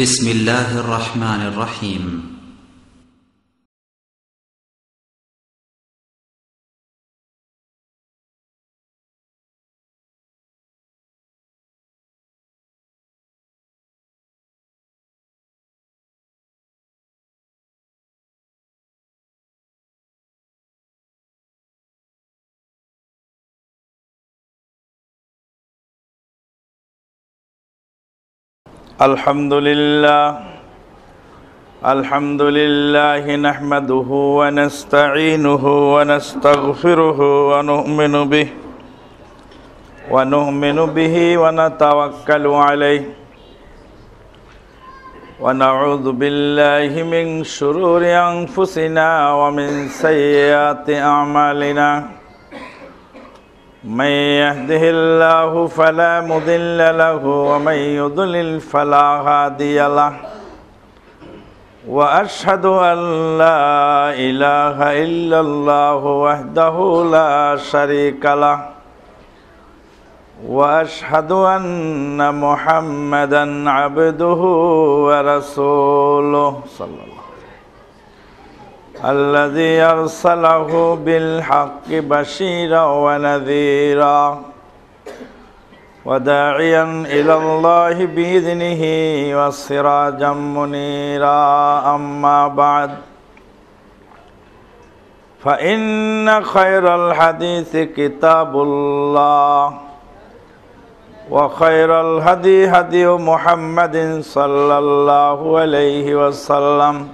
بسم الله الرحمن الرحيم الحمد لله نحمده ونستعينه ونستغفره ونؤمن به ونتوكل عليه ونعوذ بالله من شرور أنفسنا ومن سيئات أعمالنا من يهده الله فلا مضل له ومن يضلل فلا هادي له وأشهد أن لا إله إلا الله وحده لا شريك له وأشهد أن محمدا عبده ورسوله صلى الله الذي أرسله بالحق بشيرا ونذيرا وداعيا إلى الله بإذنه وسراجا منيرا أما بعد فإن خير الحديث كتاب الله وخير الهدي هدي محمد صلى الله عليه وسلم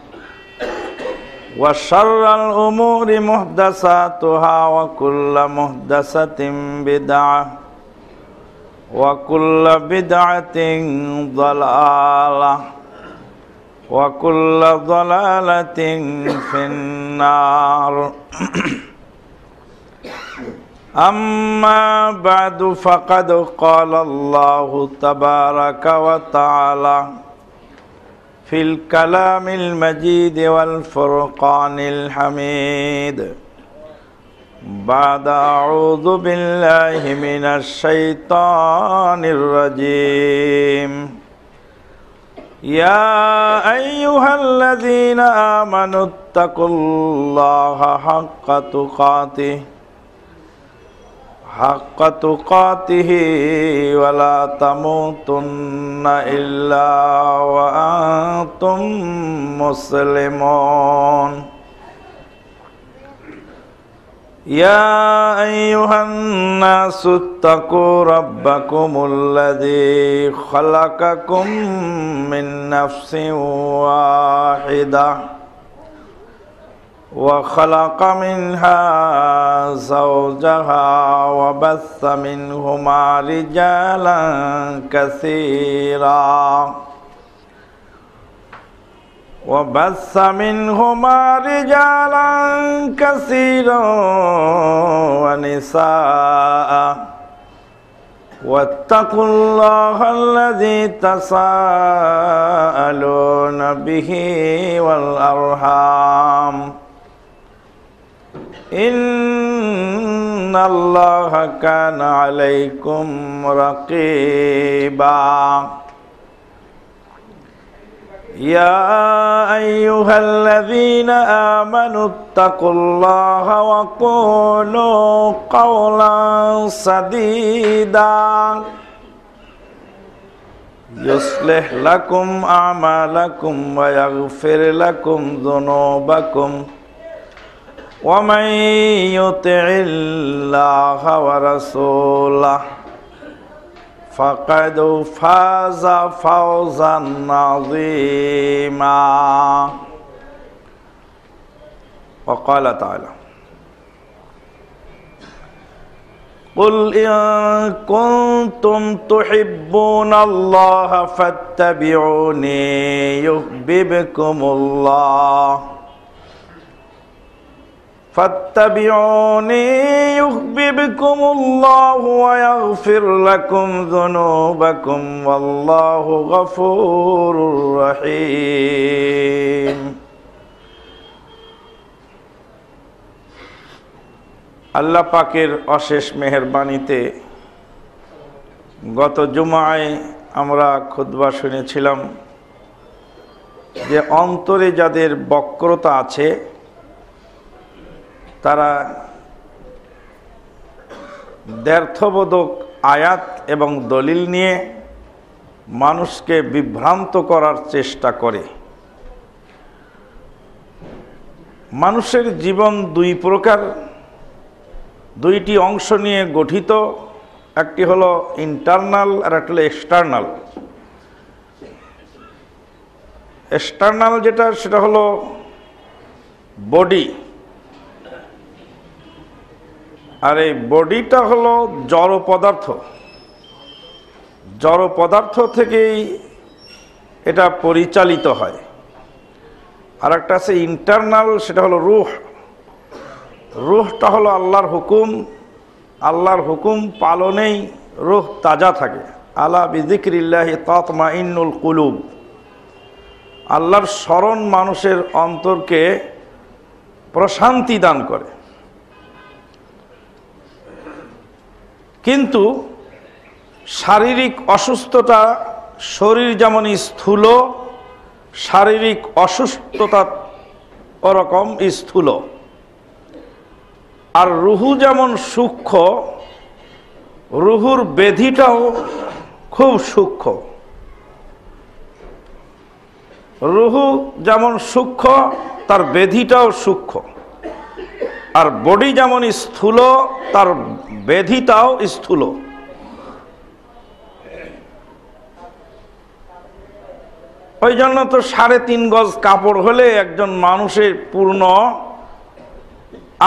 وشر الأمور محدثاتها وكل محدثة بدعة وكل بدعة ضلالة وكل ضلالة في النار أما بعد فقد قال الله تبارك وتعالى في الكلام المجيد والفرقان الحميد بعد أعوذ بالله من الشيطان الرجيم يا أيها الذين آمنوا اتقوا الله حق تقاته ولا تموتن إلا وأنتم مسلمون يا أيها الناس اتقوا ربكم الذي خلقكم من نفس واحدة وخلق منها زوجها وبث منهما رجالا كثيرا ونساء واتقوا الله الذي تساءلون به والأرحام إن الله كان عليكم رقيبا يا أيها الذين آمنوا اتقوا الله وقولوا قولا سديدا يصلح لكم أعمالكم ويغفر لكم ذنوبكم ومن يطع الله ورسوله فقد فاز فوزا عظيما وقال تعالى قل إن كنتم تحبون الله فاتبعوني يحببكم الله ويغفر لكم ذنوبكم والله غفور رحيم আল্লাহ পাকের অশেষ মেহেরবানিতে গত জুমায় আমরা খুতবা শুনেছিলাম যে অন্তরে যাদের বক্রতা আছে তারা দ্ব্যর্থবোধক আয়াত এবং দলিল নিয়ে মানুষকে বিভ্রান্ত করার চেষ্টা করে। মানুষের জীবন দুই প্রকার, দুইটি অংশ নিয়ে গঠিত, একটি হলো ইন্টারনাল আর একটা হলো এক্সটার্নাল। এক্সটার্নাল যেটা, সেটা হলো বডি, আর এই বডিটা হলো জড় পদার্থ। জড় পদার্থ থেকেই এটা পরিচালিত হয়। আর একটা আছে ইন্টারনাল, সেটা হলো রূহ। রূহটা হলো আল্লাহর হুকুম, আল্লাহর হুকুম পালনেই রূহ তাজা থাকে। আলা বিযিকরিল্লাহি তাতমাইন্নুল কুলুব। আল্লাহর স্মরণ মানুষের অন্তরকে প্রশান্তি দান করে। কিন্তু শারীরিক অসুস্থতা, শরীর যেমন স্থূল, শারীরিক অসুস্থতা ওরকম স্থূল। আর রুহু যেমন সূক্ষ্ম, রুহুর ব্যাধিটাও খুব সূক্ষ্ম। রুহু যেমন সূক্ষ্ম, তার ব্যাধিটাও সূক্ষ্ম। আর বডি যেমন স্থূল, তার ব্যাধিটাও স্থূল। ওই জন্য তো 3.5 গজ কাপড় হলে একজন মানুষের পূর্ণ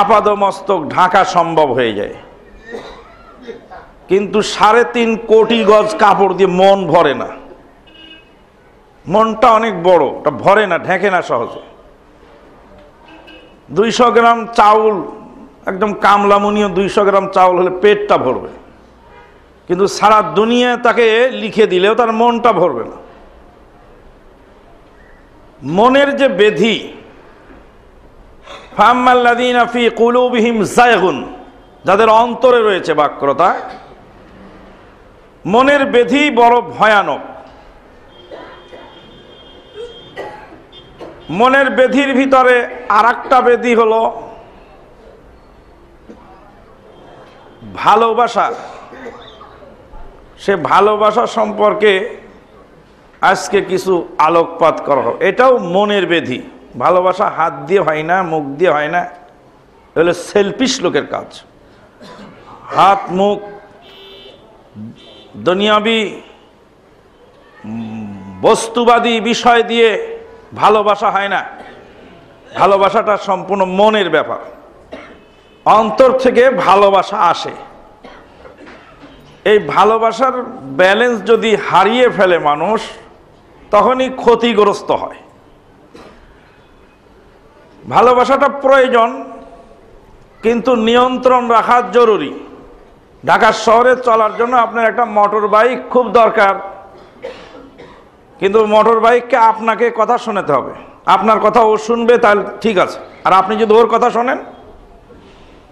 আপাদমস্তক ঢাকা সম্ভব হয়ে যায়, কিন্তু 3.5 কোটি গজ কাপড় দিয়ে মন ভরে না। মনটা অনেক বড়, ওটা ভরে না, ঢেকে না সহজে। 200 গ্রাম চাউল, একদম কামলামুনিও 200 গ্রাম চাউল হলে পেটটা ভরবে, কিন্তু সারা দুনিয়া তাকে লিখে দিলেও তার মনটা ভরবে না। মনের যে ব্যাধি, ফাম্মাল্লাযীনা ফী কুলূবিহিম যায়গুন, যাদের অন্তরে রয়েছে বক্রতা, মনের ব্যাধি বড় ভয়ানক। মনের ব্যাধির ভিতরে আরেকটা ব্যাধি হলো ভালোবাসা। সে ভালোবাসা সম্পর্কে আজকে কিছু আলোকপাত করা হবে। এটাও মনের ব্যাধি। ভালোবাসা হাত দিয়ে হয় না, মুখ দিয়ে হয় না, এগুলো সেলফিশ লোকের কাজ। হাত, মুখ, দুনিয়াবি বস্তুবাদী বিষয় দিয়ে ভালোবাসা হয় না। ভালোবাসাটা সম্পূর্ণ মনের ব্যাপার। অন্তর থেকে ভালোবাসা আসে। এই ভালোবাসার ব্যালেন্স যদি হারিয়ে ফেলে মানুষ, তখনই ক্ষতিগ্রস্ত হয়। ভালোবাসাটা প্রয়োজন, কিন্তু নিয়ন্ত্রণ রাখা জরুরি। ঢাকা শহরে চলার জন্য আপনার একটা মোটর বাইক খুব দরকার, কিন্তু মোটর বাইককে আপনাকে কথা শোনাতে হবে। আপনার কথা ও শুনবে, তাহলে ঠিক আছে। আর আপনি যদি ওর কথা শোনেন,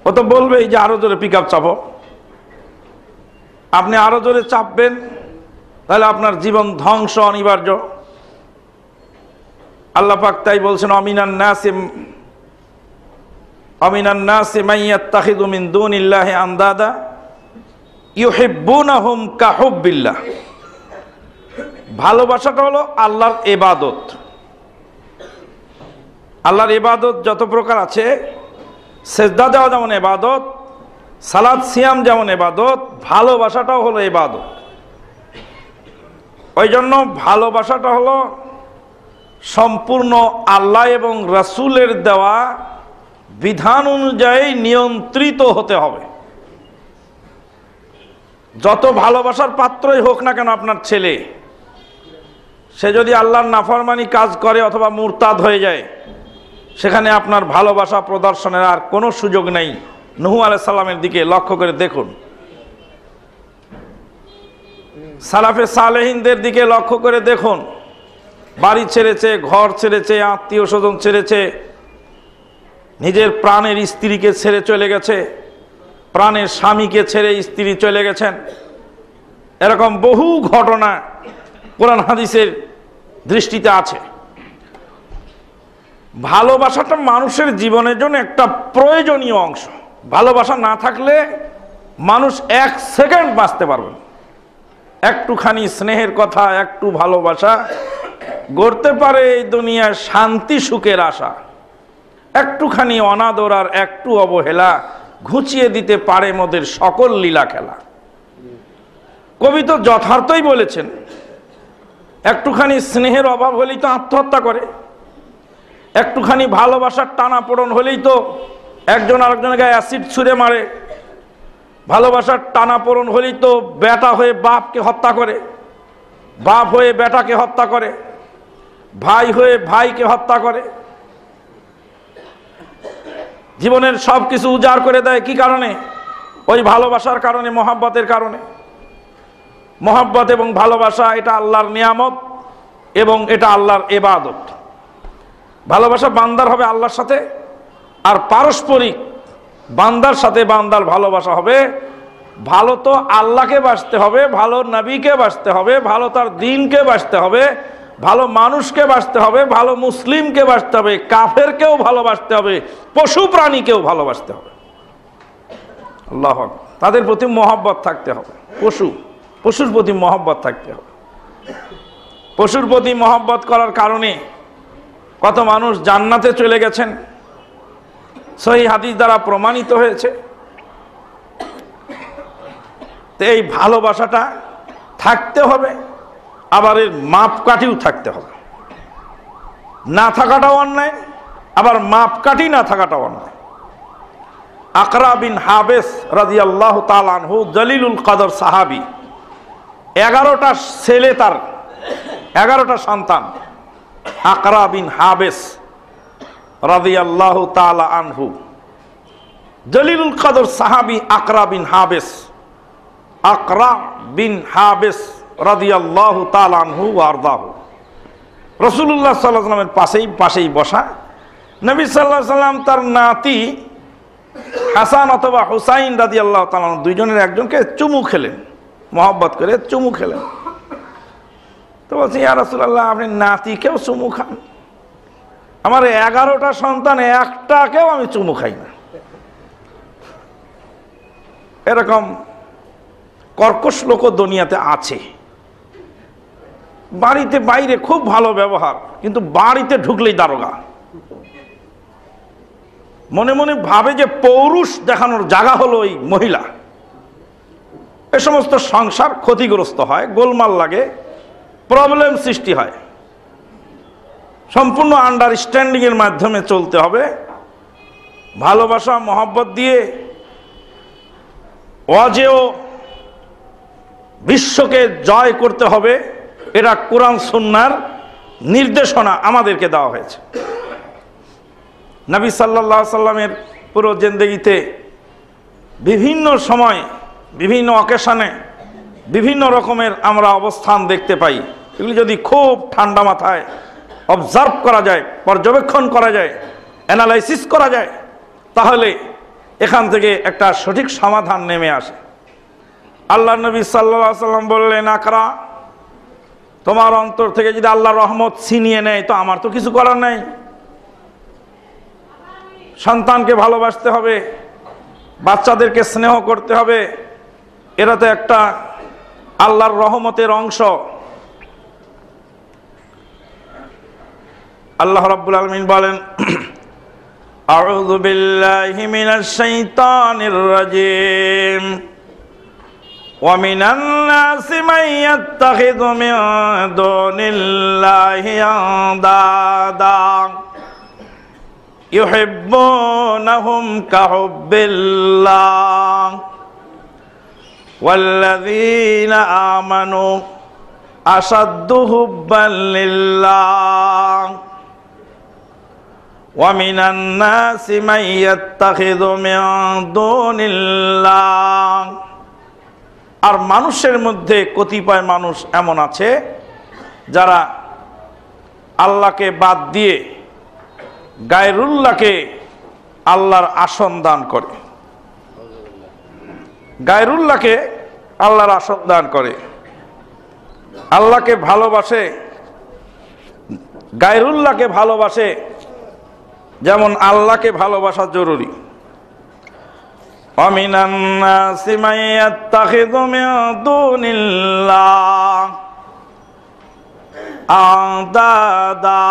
ও তো বলবেই যে আরো জোরে পিক আপ চাপো। আপনি আরো জোরে চাপবেন, তাহলে আপনার জীবন ধ্বংস অনিবার্য। আল্লাহ পাক তাই বলছেন, আমিনান নাসি মান ইয়াত্তাখিযু মিন দুনিল্লাহি আনদাদা ইউহিব্বুনাহুম কাহুব্বিল্লাহ। ভালোবাসাটা হলো আল্লাহর ইবাদত। আল্লাহর ইবাদত যত প্রকার আছে, সেজদা দেওয়া যেমন ইবাদত, সালাত সিয়াম যেমন ইবাদত, ভালোবাসাটাও হলো ইবাদত। ওই জন্য ভালোবাসাটা হলো সম্পূর্ণ আল্লাহ এবং রাসূলের দেওয়া বিধান অনুযায়ী নিয়ন্ত্রিত হতে হবে। যত ভালোবাসার পাত্রই হোক না কেন আপনার ছেলে, সে যদি আল্লাহর নাফরমানি কাজ করে অথবা মুরতাদ হয়ে যায়, সেখানে আপনার ভালোবাসা প্রদর্শনের আর কোনো সুযোগ নেই। নূহ আলাইহিস সালামের দিকে লক্ষ্য করে দেখুন, সালাফে সালেহিনদের দিকে লক্ষ্য করে দেখুন। বাড়ি ছেড়েছে, ঘর ছেড়েছে, আত্মীয় স্বজন ছেড়েছে, নিজের প্রাণের স্ত্রীকে ছেড়ে চলে গেছে, প্রাণের স্বামীকে ছেড়ে স্ত্রী চলে গেছেন। এরকম বহু ঘটনা কোরআন হাদিসের দৃষ্টিতে আছে। ভালোবাসাটা মানুষের জীবনের জন্য একটা প্রয়োজনীয় অংশ। ভালোবাসা না থাকলে মানুষ এক সেকেন্ড বাঁচতে পারবে না। একটুখানি স্নেহের কথা, একটু ভালোবাসা গড়তে পারে এই দুনিয়ার শান্তি সুখের আশা। একটুখানি অনাদর আর একটু অবহেলা ঘুচিয়ে দিতে পারে মোদের সকল লীলা খেলা। কবি তো যথার্থই বলেছেন, একটুখানি স্নেহের অভাব হলেই তো আত্মহত্যা করে, একটুখানি ভালোবাসার টানাপোড়েন হলেই তো একজন আরেকজনের গায়ে অ্যাসিড ছুঁড়ে মারে, ভালোবাসার টানাপোড়েন হলেই তো বেটা হয়ে বাপকে হত্যা করে, বাপ হয়ে বেটাকে হত্যা করে, ভাই হয়ে ভাইকে হত্যা করে, জীবনের সব কিছু উজাড় করে দেয়। কি কারণে? ওই ভালোবাসার কারণে, মহব্বতের কারণে। মহব্বত এবং ভালোবাসা এটা আল্লাহর নিয়ামত এবং এটা আল্লাহর ইবাদত। ভালোবাসা বান্দার হবে আল্লাহর সাথে, আর পারস্পরিক বান্দার সাথে বান্দার ভালোবাসা হবে। ভালো তো আল্লাহকে বাসতে হবে, ভালো নবীকে বাসতে হবে, ভালো তার দ্বীনকে বাসতে হবে, ভালো মানুষকে বাসতে হবে, ভালো মুসলিমকে বাসতে হবে, কাফেরকেও ভালোবাসতে হবে, পশু প্রাণীকেও ভালোবাসতে হবে। আল্লাহ, তাদের প্রতি মহব্বত থাকতে হবে। পশুর প্রতি মহব্বত থাকতে হবে। পশুর প্রতি মহব্বত করার কারণে কত মানুষ জান্নাতে চলে গেছেন, সহিহ হাদিস দ্বারা প্রমাণিত হয়েছে। তো এই ভালোবাসাটা থাকতে হবে, আবার এর মাপকাঠিও থাকতে হবে। না থাকাটাও অন্যায়, আবার মাপকাঠি না থাকাটাও অন্যায়। আকরা বিন হাবেস রাদিয়াল্লাহু তাআলা আনহু জলিলুল কদর সাহাবী, 11টা ছেলে, তার 11টা সন্তান। আকরা বিন হাবেস রাদিয়াল্লাহু তাআলা আনহু, জলিলুল কদর সাহাবী আকরা বিন হাবেস। আকরা বিন হাবেস রাদিয়াল্লাহু তাআলা আনহু ওয়া আরদাহু, রাসূলুল্লাহ সাল্লাল্লাহু আলাইহি ওয়াসাল্লামের পাশেই বসা। নবী সাল্লাল্লাহু আলাইহি ওয়াসাল্লাম তার নাতি হাসান অথবা হুসাইন রাদিয়াল্লাহু তাআলা দুইজনের একজনকে চুমু খেলেন, মহব্বত করে চুমু খেলেন। তো বলছি, ইয়া রাসূলুল্লাহ, আপনি নাতিকেও চুমু খান? আমার 11টা সন্তান, একটাকেও আমি চুমু খাই না। এরকম কর্কশ লোক দুনিয়াতে আছে। বাড়িতে বাইরে খুব ভালো ব্যবহার, কিন্তু বাড়িতে ঢুকলেই দারোগা। মনে মনে ভাবে যে পৌরুষ দেখানোর জায়গা হলো ওই মহিলা। এ সমস্ত সংসার ক্ষতিগ্রস্ত হয়, গোলমাল লাগে, প্রবলেম সৃষ্টি হয়। সম্পূর্ণ আন্ডারস্ট্যান্ডিং এর মাধ্যমে চলতে হবে। ভালোবাসা মহব্বত দিয়ে অজেয় বিশ্বকে জয় করতে হবে। এটা কোরআন সুন্নাহর নির্দেশনা আমাদেরকে দেওয়া হয়েছে। নবী সাল্লাল্লাহু আলাইহি সাল্লামের পুরো জিন্দেগিতে বিভিন্ন সময়, বিভিন্ন অকেশনে, বিভিন্ন রকমের আমরা অবস্থান দেখতে পাই। এগুলি যদি খুব ঠান্ডা মাথায় অবজার্ভ করা যায়, পর্যবেক্ষণ করা যায়, অ্যানালাইসিস করা যায়, তাহলে এখান থেকে একটা সঠিক সমাধান নেমে আসে। আল্লাহ নবী সাল্লাল্লাহু আলাইহি সাল্লাম বললেন, আকরা, তোমার অন্তর থেকে যদি আল্লাহর রহমত ছিনিয়ে নেয় তো আমার তো কিছু করার নাই। সন্তানকে ভালোবাসতে হবে, বাচ্চাদেরকে স্নেহ করতে হবে, এরা তো একটা আল্লাহর রহমতের অংশ। আল্লাহ রাব্বুল আলামিন বলেন, আউযু বিল্লাহি মিনাশ শাইতানির রাজীম, ওয়া মিনান নাসি মান ইয়াত্তাখিযু মিন দুনিল্লাহি আনদাদা ইউহিব্বুনাহুম কাহুব্বিল্লাহ ওয়াল্লাযীনা আমানু আশাদ্দু হুব্বান লিল্লাহ ওয়া মিনান নাসি মান ইয়াত্তাখিযু মিন দুনিল্লাহ। আর মানুষের মধ্যে কতিপয় মানুষ এমন আছে যারা আল্লাহকে বাদ দিয়ে গায়রুল্লাহকে আল্লাহর আসন দান করে, গায়রুল্লাহকে আল্লাহর আসন দান করে, আল্লাহকে ভালোবাসে, গায়রুল্লাহকে ভালোবাসে, যেমন আল্লাহকে ভালোবাসা জরুরি। ওয়ামিনান নাসি মান ইয়াত্তাখিযু মিন দুনিল্লাহ আনদাদা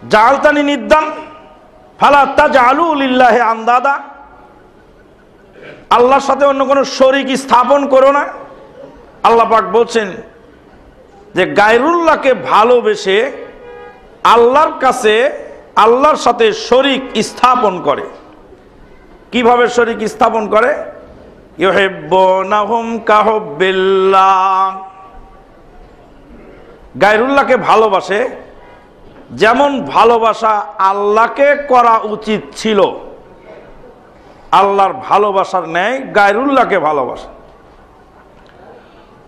জাআলতানি নিদ্দান ফালা তাজআলু লিল্লাহি আনদাদা। আল্লাহর সাথে অন্য কোনো শরীক স্থাপন করো না। আল্লাহ পাক বলছেন যে গায়রুল্লাহকে ভালোবেসে আল্লাহর কাছে আল্লাহর সাথে শরীক স্থাপন করে। কিভাবে শরীক স্থাপন করে? ইউহিব্বুনাহুম কাহুব্বিল্লাহ। গায়রুল্লাহকে ভালোবাসে যেমন ভালোবাসা আল্লাহকে করা উচিত ছিল, আল্লাহর ভালোবাসার ন্যায় গায়রুল্লাহকে ভালোবাসে।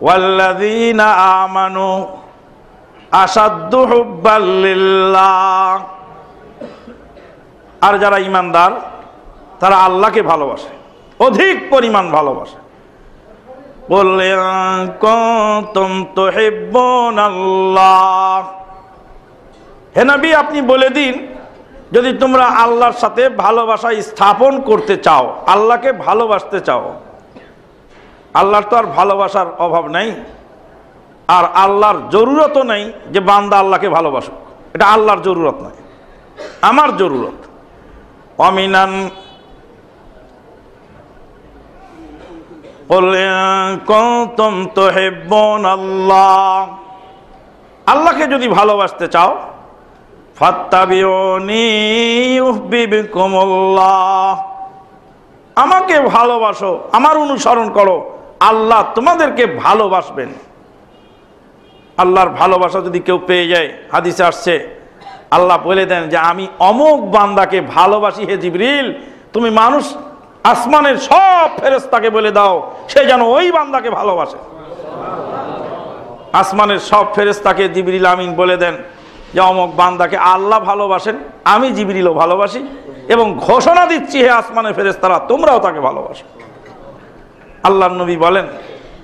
ওয়াল্লাযীনা আমানু আশাদ্দু হুব্বাল লিল্লাহ। আর যারা ঈমানদার তারা আল্লাহকে ভালোবাসে, অধিক পরিমাণ ভালোবাসে। কুল ইন কুনতুম তুহিব্বুনাল্লাহ। হে নবী, আপনি বলে দিন, যদি তোমরা আল্লাহর সাথে ভালোবাসা স্থাপন করতে চাও, আল্লাহকে ভালোবাসতে চাও। আল্লাহর তো আর ভালোবাসার অভাব নাই, আর আল্লাহর জরুরতও নেই যে বান্দা আল্লাহকে ভালোবাসুক। এটা আল্লাহর জরুরত নয়, আমার জরুরত। অমিনান কুল ইন কুনতুম তুহিব্বুনাল্লাহ। আল্লাহকে যদি ভালোবাসতে চাও, ফাত্তাবিউনি ইউহিব্বুকুমুল্লাহ। আমাকে ভালোবাসো, আমার অনুসরণ করো, আল্লাহ তোমাদেরকে ভালোবাসবেন। আল্লাহর ভালোবাসা যদি কেউ পেয়ে যায়, হাদিসে আসছে আল্লাহ বলে দেন যে আমি অমুক বান্দাকে ভালোবাসি, হে জিবরিল তুমি মানুষ আসমানের সব ফেরেশতাকে বলে দাও সে যেন ওই বান্দাকে ভালোবাসে। আসমানের সব ফেরেশতাকে জিবরিল আমিন বলে দেন যে অমুক বান্দাকে আল্লাহ ভালোবাসেন, আমি জিবরিলও ভালোবাসি, এবং ঘোষণা দিচ্ছি হে আসমানের ফেরেশতারা তোমরাও তাকে ভালোবাসো। আল্লাহর নবী বলেন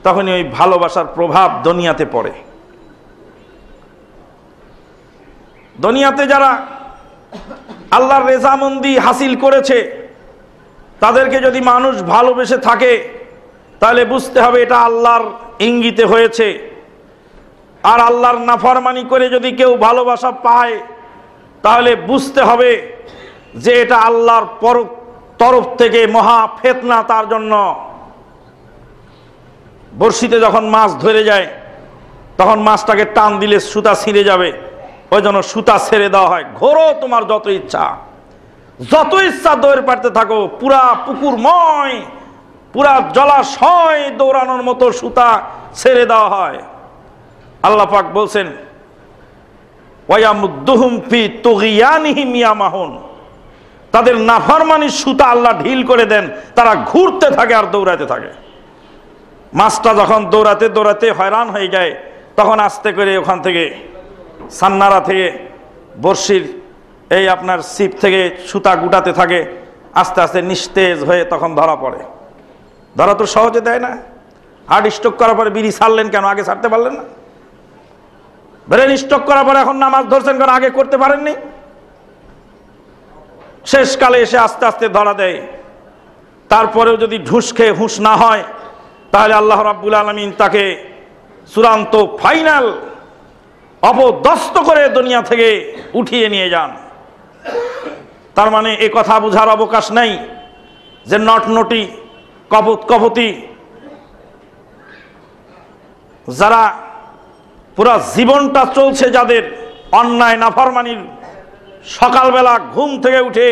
তখনই ওই ভালোবাসার প্রভাব দুনিয়াতে পড়ে। দুনিয়াতে যারা আল্লাহর রেজামন্দি হাসিল করেছে তাদেরকে যদি মানুষ ভালোবেসে থাকে তাহলে বুঝতে হবে এটা আল্লাহর ইঙ্গিতে হয়েছে। আর আল্লাহর নাফরমানি করে যদি কেউ ভালোবাসা পায় তাহলে বুঝতে হবে যে এটা আল্লাহর তরফ থেকে মহা ফিতনা তার জন্য। বড়শিতে যখন মাছ ধরে যায় তখন মাছটাকে টান দিলে সুতা ছিঁড়ে যাবে, ওই জন্য সুতা ছেড়ে দেওয়া হয়। ঘোরো তোমার যত ইচ্ছা দৌড় পাড়তে থাকো, পুরা পুকুরময় পুরা জলাশয় দৌড়ানোর মতো সুতা ছেড়ে দেওয়া হয়। আল্লাহ পাক বলছেন ওয়ায়ামুদ্দুহুম ফি তুগয়ানিহিম ইয়ামাহুন। তাদের নাফরমানির সুতা আল্লাহ ঢিল করে দেন, তারা ঘুরতে থাকে আর দৌড়াতে থাকে। মাছটা যখন দৌড়াতে দৌড়াতে হয়রান হয়ে যায় তখন আস্তে করে ওখান থেকে সান্নারা থেকে বড়শির এই আপনার ছিপ থেকে সুতা গুটাতে থাকে, আস্তে আস্তে নিস্তেজ হয়ে তখন ধরা পড়ে। ধরা তো সহজে দেয় না। হার্ট স্ট্রোক করার পরে বিড়ি ছাড়লেন কেন, আগে ছাড়তে পারলেন না? ব্রেন স্ট্রোক করার পরে এখন নামাজ ধরছেন কেন, আগে করতে পারেননি? শেষকালে এসে আস্তে আস্তে ধরা দেয়। তারপরেও যদি ঢুস খেয়ে হুঁশ না হয় তাহলে আল্লাহ রাব্বুল আলামিন তাকে চূড়ান্ত ফাইনাল অপদস্থ করে দুনিয়া থেকে উঠিয়ে নিয়ে যান। তার মানে এ কথা বোঝার অবকাশ নেই যে নটনটি কপতি যারা পুরা জীবনটা চলছে, যাদের অন্যায় নাফরমানির, সকালবেলা ঘুম থেকে উঠে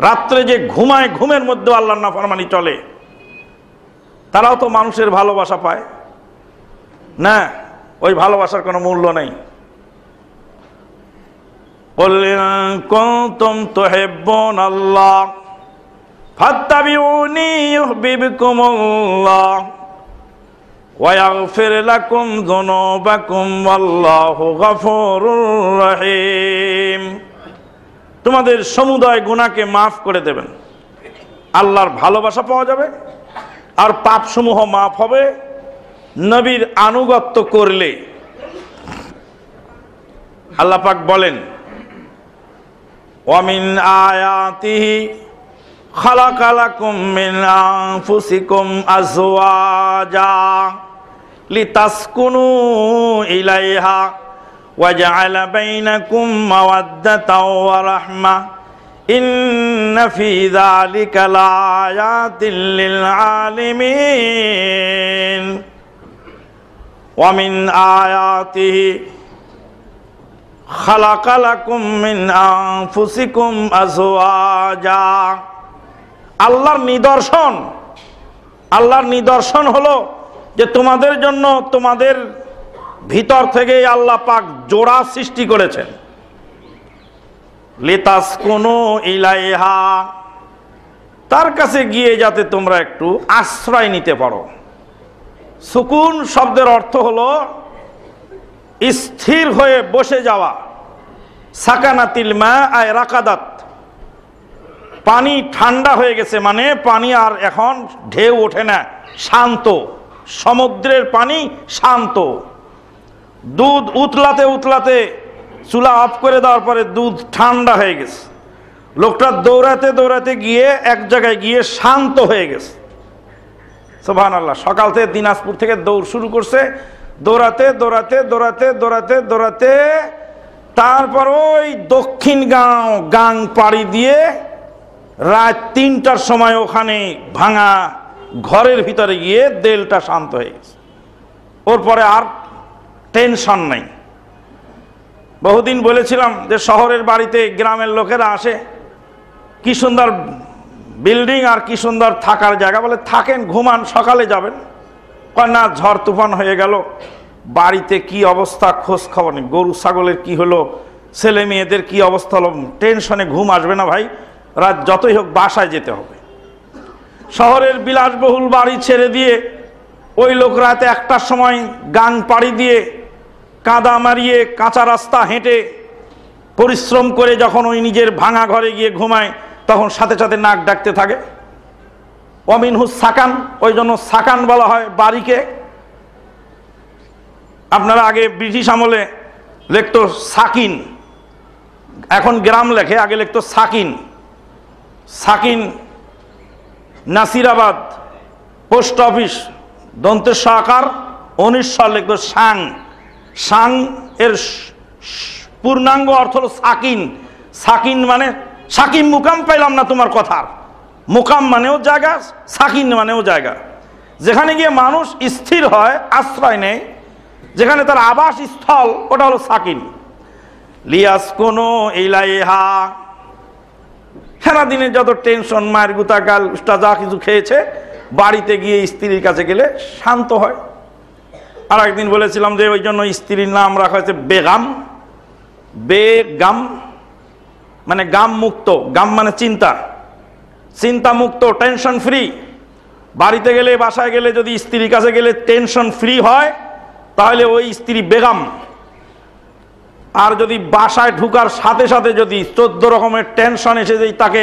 রাত্রে যে ঘুমায় ঘুমের মধ্যে আল্লাহর নাফরমানি চলে, তারাও তো মানুষের ভালোবাসা পায় না। ওই ভালোবাসার কোনো মূল্য নেই। কুল ইন কুনতুম তুহিব্বুনাল্লাহ ফাত্তাবিউনি ইউহিব্বুকুমুল্লাহ ওয়া ইয়াগফির লাকুম যুনুবাকুম ওয়াল্লাহু গফুরুর রহিম। তোমাদের সমুদয় গুনাহকে মাফ করে দেবেন, আল্লাহর ভালোবাসা পাওয়া যাবে, আর পাপসমূহ মাফ হবে নবীর আনুগত্য করলে। আল্লাহ পাক বলেন ওয়ামিন আয়াতিহি খালাকা লাকুম মিন আনফুসিকুম আজওয়াজা লিতাসকুনু ইলাইহা ওয়া জাআলা বাইনাকুম মাওয়াদ্দাতাও ওয়া রাহমা ইন্না ফি যালিকা লাআয়াতিন লিল আলিমিন ওয়ামিন আয়াতিহি খালাকা লাকুম মিন আনফুসিকুম আজওয়াজা। আল্লাহর নিদর্শন হলো যে তোমাদের জন্য তোমাদের ভিতর থেকে আল্লাহ পাক জোড়া সৃষ্টি করেছেন। লিতাসকুনু ইলাইহা, তার কাছে গিয়ে যাতে তোমরা একটু আশ্রয় নিতে পারো। সুকুন শব্দের অর্থ হলো স্থির হয়ে বসে যাওয়া। সাকানাতিল মা আয় রাকাদাত, পানি ঠান্ডা হয়ে গেছে মানে পানি আর এখন ঢেউ ওঠে না, শান্ত। সমুদ্রের পানি শান্ত। দুধ উতলাতে উতলাতে চুলা অফ করে দেওয়ার পরে দুধ ঠান্ডা হয়ে গেছে, লোকটা দৌড়াতে দৌড়াতে গিয়ে এক জায়গায় গিয়ে শান্ত হয়ে গেছে। সুবহানাল্লাহ। সকাল থেকে দিনাজপুর থেকে দৌড় শুরু করছে, দৌড়াতে দৌড়াতে দৌড়াতে দৌড়াতে দৌড়াতে তারপর ওই দক্ষিণ গাং পাড়ি দিয়ে রাত ৩টার সময় ওখানে ভাঙা ঘরের ভিতরে গিয়ে দেলটা শান্ত হয়ে গেছে। ওর পরে আর টেনশন নাই। বহুদিন বলেছিলাম যে শহরের বাড়িতে গ্রামের লোকেরা আসে, কি সুন্দর বিল্ডিং আর কি সুন্দর থাকার জায়গা, বলে থাকেন ঘুমান সকালে যাবেন। না, ঝড় তুফান হয়ে গেল, বাড়িতে কি অবস্থা খোঁজ খবর নেই, গরু ছাগলের কি হলো, ছেলে মেয়েদের কি অবস্থা হলো, টেনশনে ঘুম আসবে না ভাই, রাত যতই হোক বাসায় যেতে হবে। শহরের বিলাসবহুল বাড়ি ছেড়ে দিয়ে ওই লোক রাতে 1টার সময় গাং পাড়ি দিয়ে কাদা মারিয়ে কাঁচা রাস্তা হেঁটে পরিশ্রম করে যখন ওই নিজের ভাঙা ঘরে গিয়ে ঘুমায় তখন সাথে সাথে নাক ডাকতে থাকে। অমিনহু সাকান, ওই জন্য সাকান বলা হয় বাড়িকে। আপনারা আগে ব্রিটিশ আমলে লিখতো সাকিন, এখন গ্রাম লেখে, আগে লিখতো সাকিন। সাকিন নাসিরাবাদ পোস্ট অফিস, দন্তেশ আকার 1900 লিখতো সাং। সাং এর পূর্ণাঙ্গ অর্থ হলো সাকিন। সাকিন মানে সাকিন মুকাম পাইলাম না তোমার কথার, মুকাম মানেও জায়গা, সাকিন মানেও জায়গা, যেখানে গিয়ে মানুষ স্থির হয়, আশ্রয় নেয়, যেখানে তার আবাস স্থল, ওটা হলো সাকিন। লিয়াসকুনু ইলাইহা, সারাদিনে যত টেনশন, মায়ের গুতা গাল যা কিছু খেয়েছে, বাড়িতে গিয়ে স্ত্রীর কাছে গেলে শান্ত হয়। আর একদিন বলেছিলাম যে ওই জন্য স্ত্রীর নাম রাখা হয়েছে বেগাম। বেগাম মানে গাম মুক্ত, গাম মানে চিন্তা, চিন্তা মুক্ত, টেনশন ফ্রি। বাড়িতে গেলে, বাসায় গেলে যদি স্ত্রীর কাছে গেলে টেনশন ফ্রি হয় তাহলে ওই স্ত্রী বেগাম। আর যদি বাসায় ঢুকার সাথে সাথে যদি 14 রকমের টেনশন এসে যায়, তাকে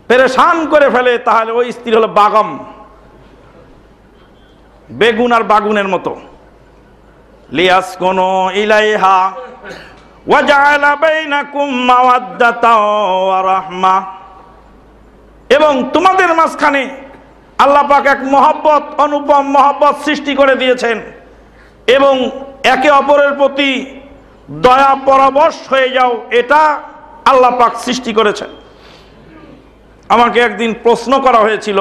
পেরেশান করে ফেলে, তাহলে ওই স্ত্রী হলো বাগম। বেগুন আর বাগুনের মতো। লিয়াসকুনু ইলাইহা ওয়া জাআলা বাইনাকুম মাওয়াদ্দাতাও ওয়া রাহমা, এবং তোমাদের মাঝখানে আল্লাহ পাক এক মহব্বত, অনুপম মহব্বত সৃষ্টি করে দিয়েছেন, এবং একে অপরের প্রতি দয়া পরবশ হয়ে যাও, এটা আল্লাহ পাক সৃষ্টি করেছেন। আমাকে একদিন প্রশ্ন করা হয়েছিল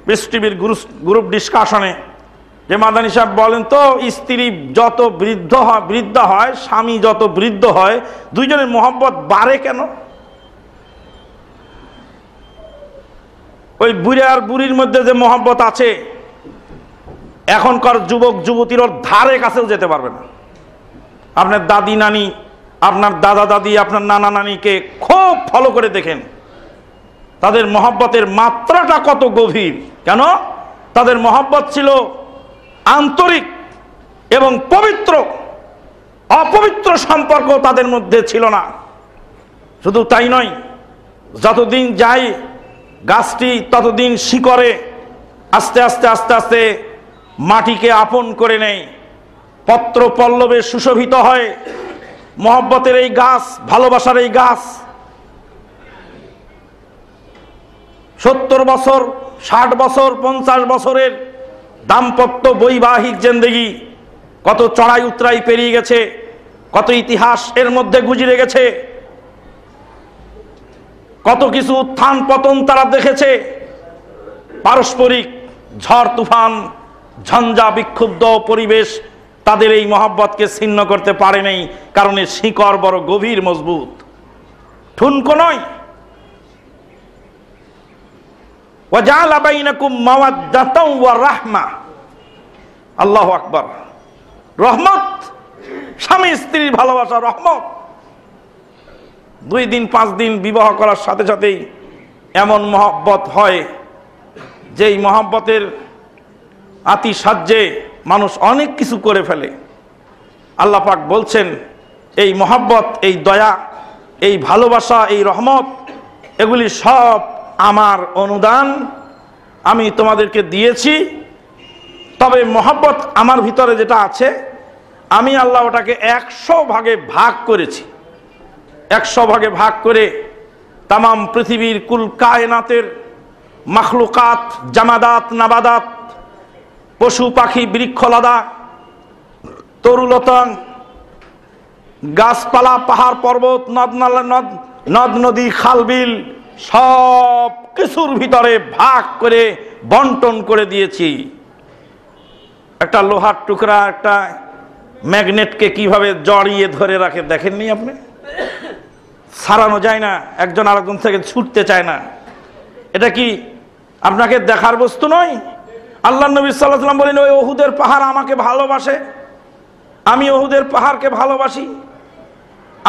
পিস টিভির গ্রুপ ডিসকাশনে, যে মাদানী সাহেব বলেন তো, স্ত্রী যত বৃদ্ধা হয়, স্বামী যত বৃদ্ধ হয়, দুইজনের মহব্বত বাড়ে কেন? ওই বুড়ে আর বুড়ির মধ্যে যে মহব্বত আছে, এখনকার যুবক যুবতীর ওর ধারে কাছেও যেতে পারবে না। আপনার দাদি নানি, আপনার দাদা দাদি, আপনার নানা নানিকে খুব ফলো করে দেখেন, তাদের মহব্বতের মাত্রাটা কত গভীর। কেন? তাদের মহব্বত ছিল আন্তরিক এবং পবিত্র, অপবিত্র সম্পর্ক তাদের মধ্যে ছিল না। শুধু তাই নয়, যতদিন যায় গাছটি ততদিন শিকড়ে আস্তে আস্তে আস্তে আস্তে মাটিকে আপন করে নেয়, পত্র পল্লবে সুশোভিত হয়, মহব্বতের এই গাছ, ভালোবাসার এই গাছ 70 বছর, 60 বছর, 50 বছরের দাম্পত্য বৈবাহিক জিন্দেগি কত চড়াই উতরাই পেরিয়ে গেছে, কত ইতিহাস এর মধ্যে গুজরে গেছে, কত কিছু উত্থান পতন তারা দেখেছে। পারস্পরিক ঝড় তুফান, ঝঞ্ঝা বিক্ষুব্ধ পরিবেশ তাদের এই মহব্বতকে ছিন্ন করতে পারে নাই, কারণ এর শিকড় বড় গভীর, মজবুত, ঠুনকো নয়। ওয়াজআলা বাইনাকুম মাওয়াদ্দাতাও ওয়া রাহমা। আল্লাহু আকবার। রহমত, স্বামী স্ত্রীর ভালোবাসা রহমত। 2 দিন 5 দিন বিবাহ করার সাথে সাথেই এমন মহব্বত হয় যেই মহব্বতের আতি সাহায্যে মানুষ অনেক কিছু করে ফেলে। আল্লাহ পাক বলছেন এই মহব্বত, এই দয়া, এই ভালোবাসা, এই রহমত, এগুলি সব আমার অনুদান, আমি তোমাদেরকে দিয়েছি। তবে মহব্বত আমার ভিতরে যেটা আছে, আমি আল্লাহ ওটাকে 100 ভাগে ভাগ করেছি। 100 ভাগে ভাগ করে তামাম পৃথিবীর কুল কায়নাতের মাখলুকাত, জামাদাত, নাবাদাত, পশু পাখি, বৃক্ষলতা, তরুলতা, গাছপালা, পাহাড় পর্বত, নদ নদী, খালবিল, সব কিছুর ভিতরে ভাগ করে বন্টন করে দিয়েছি। একটা লোহার টুকরা একটা ম্যাগনেটকে কিভাবে জড়িয়ে ধরে রাখে দেখেননি আপনি? ছাড়ানো যায় না, একজন আরেকজন থেকে ছুটতে চায় না। এটা কি আপনাকে দেখার বস্তু নয়? আল্লাহ নবী সাল্লাল্লাহু আলাইহি ওয়াসাল্লাম বলেন, ওই উহুদের পাহাড় আমাকে ভালোবাসে, আমি উহুদের পাহাড়কে ভালোবাসি।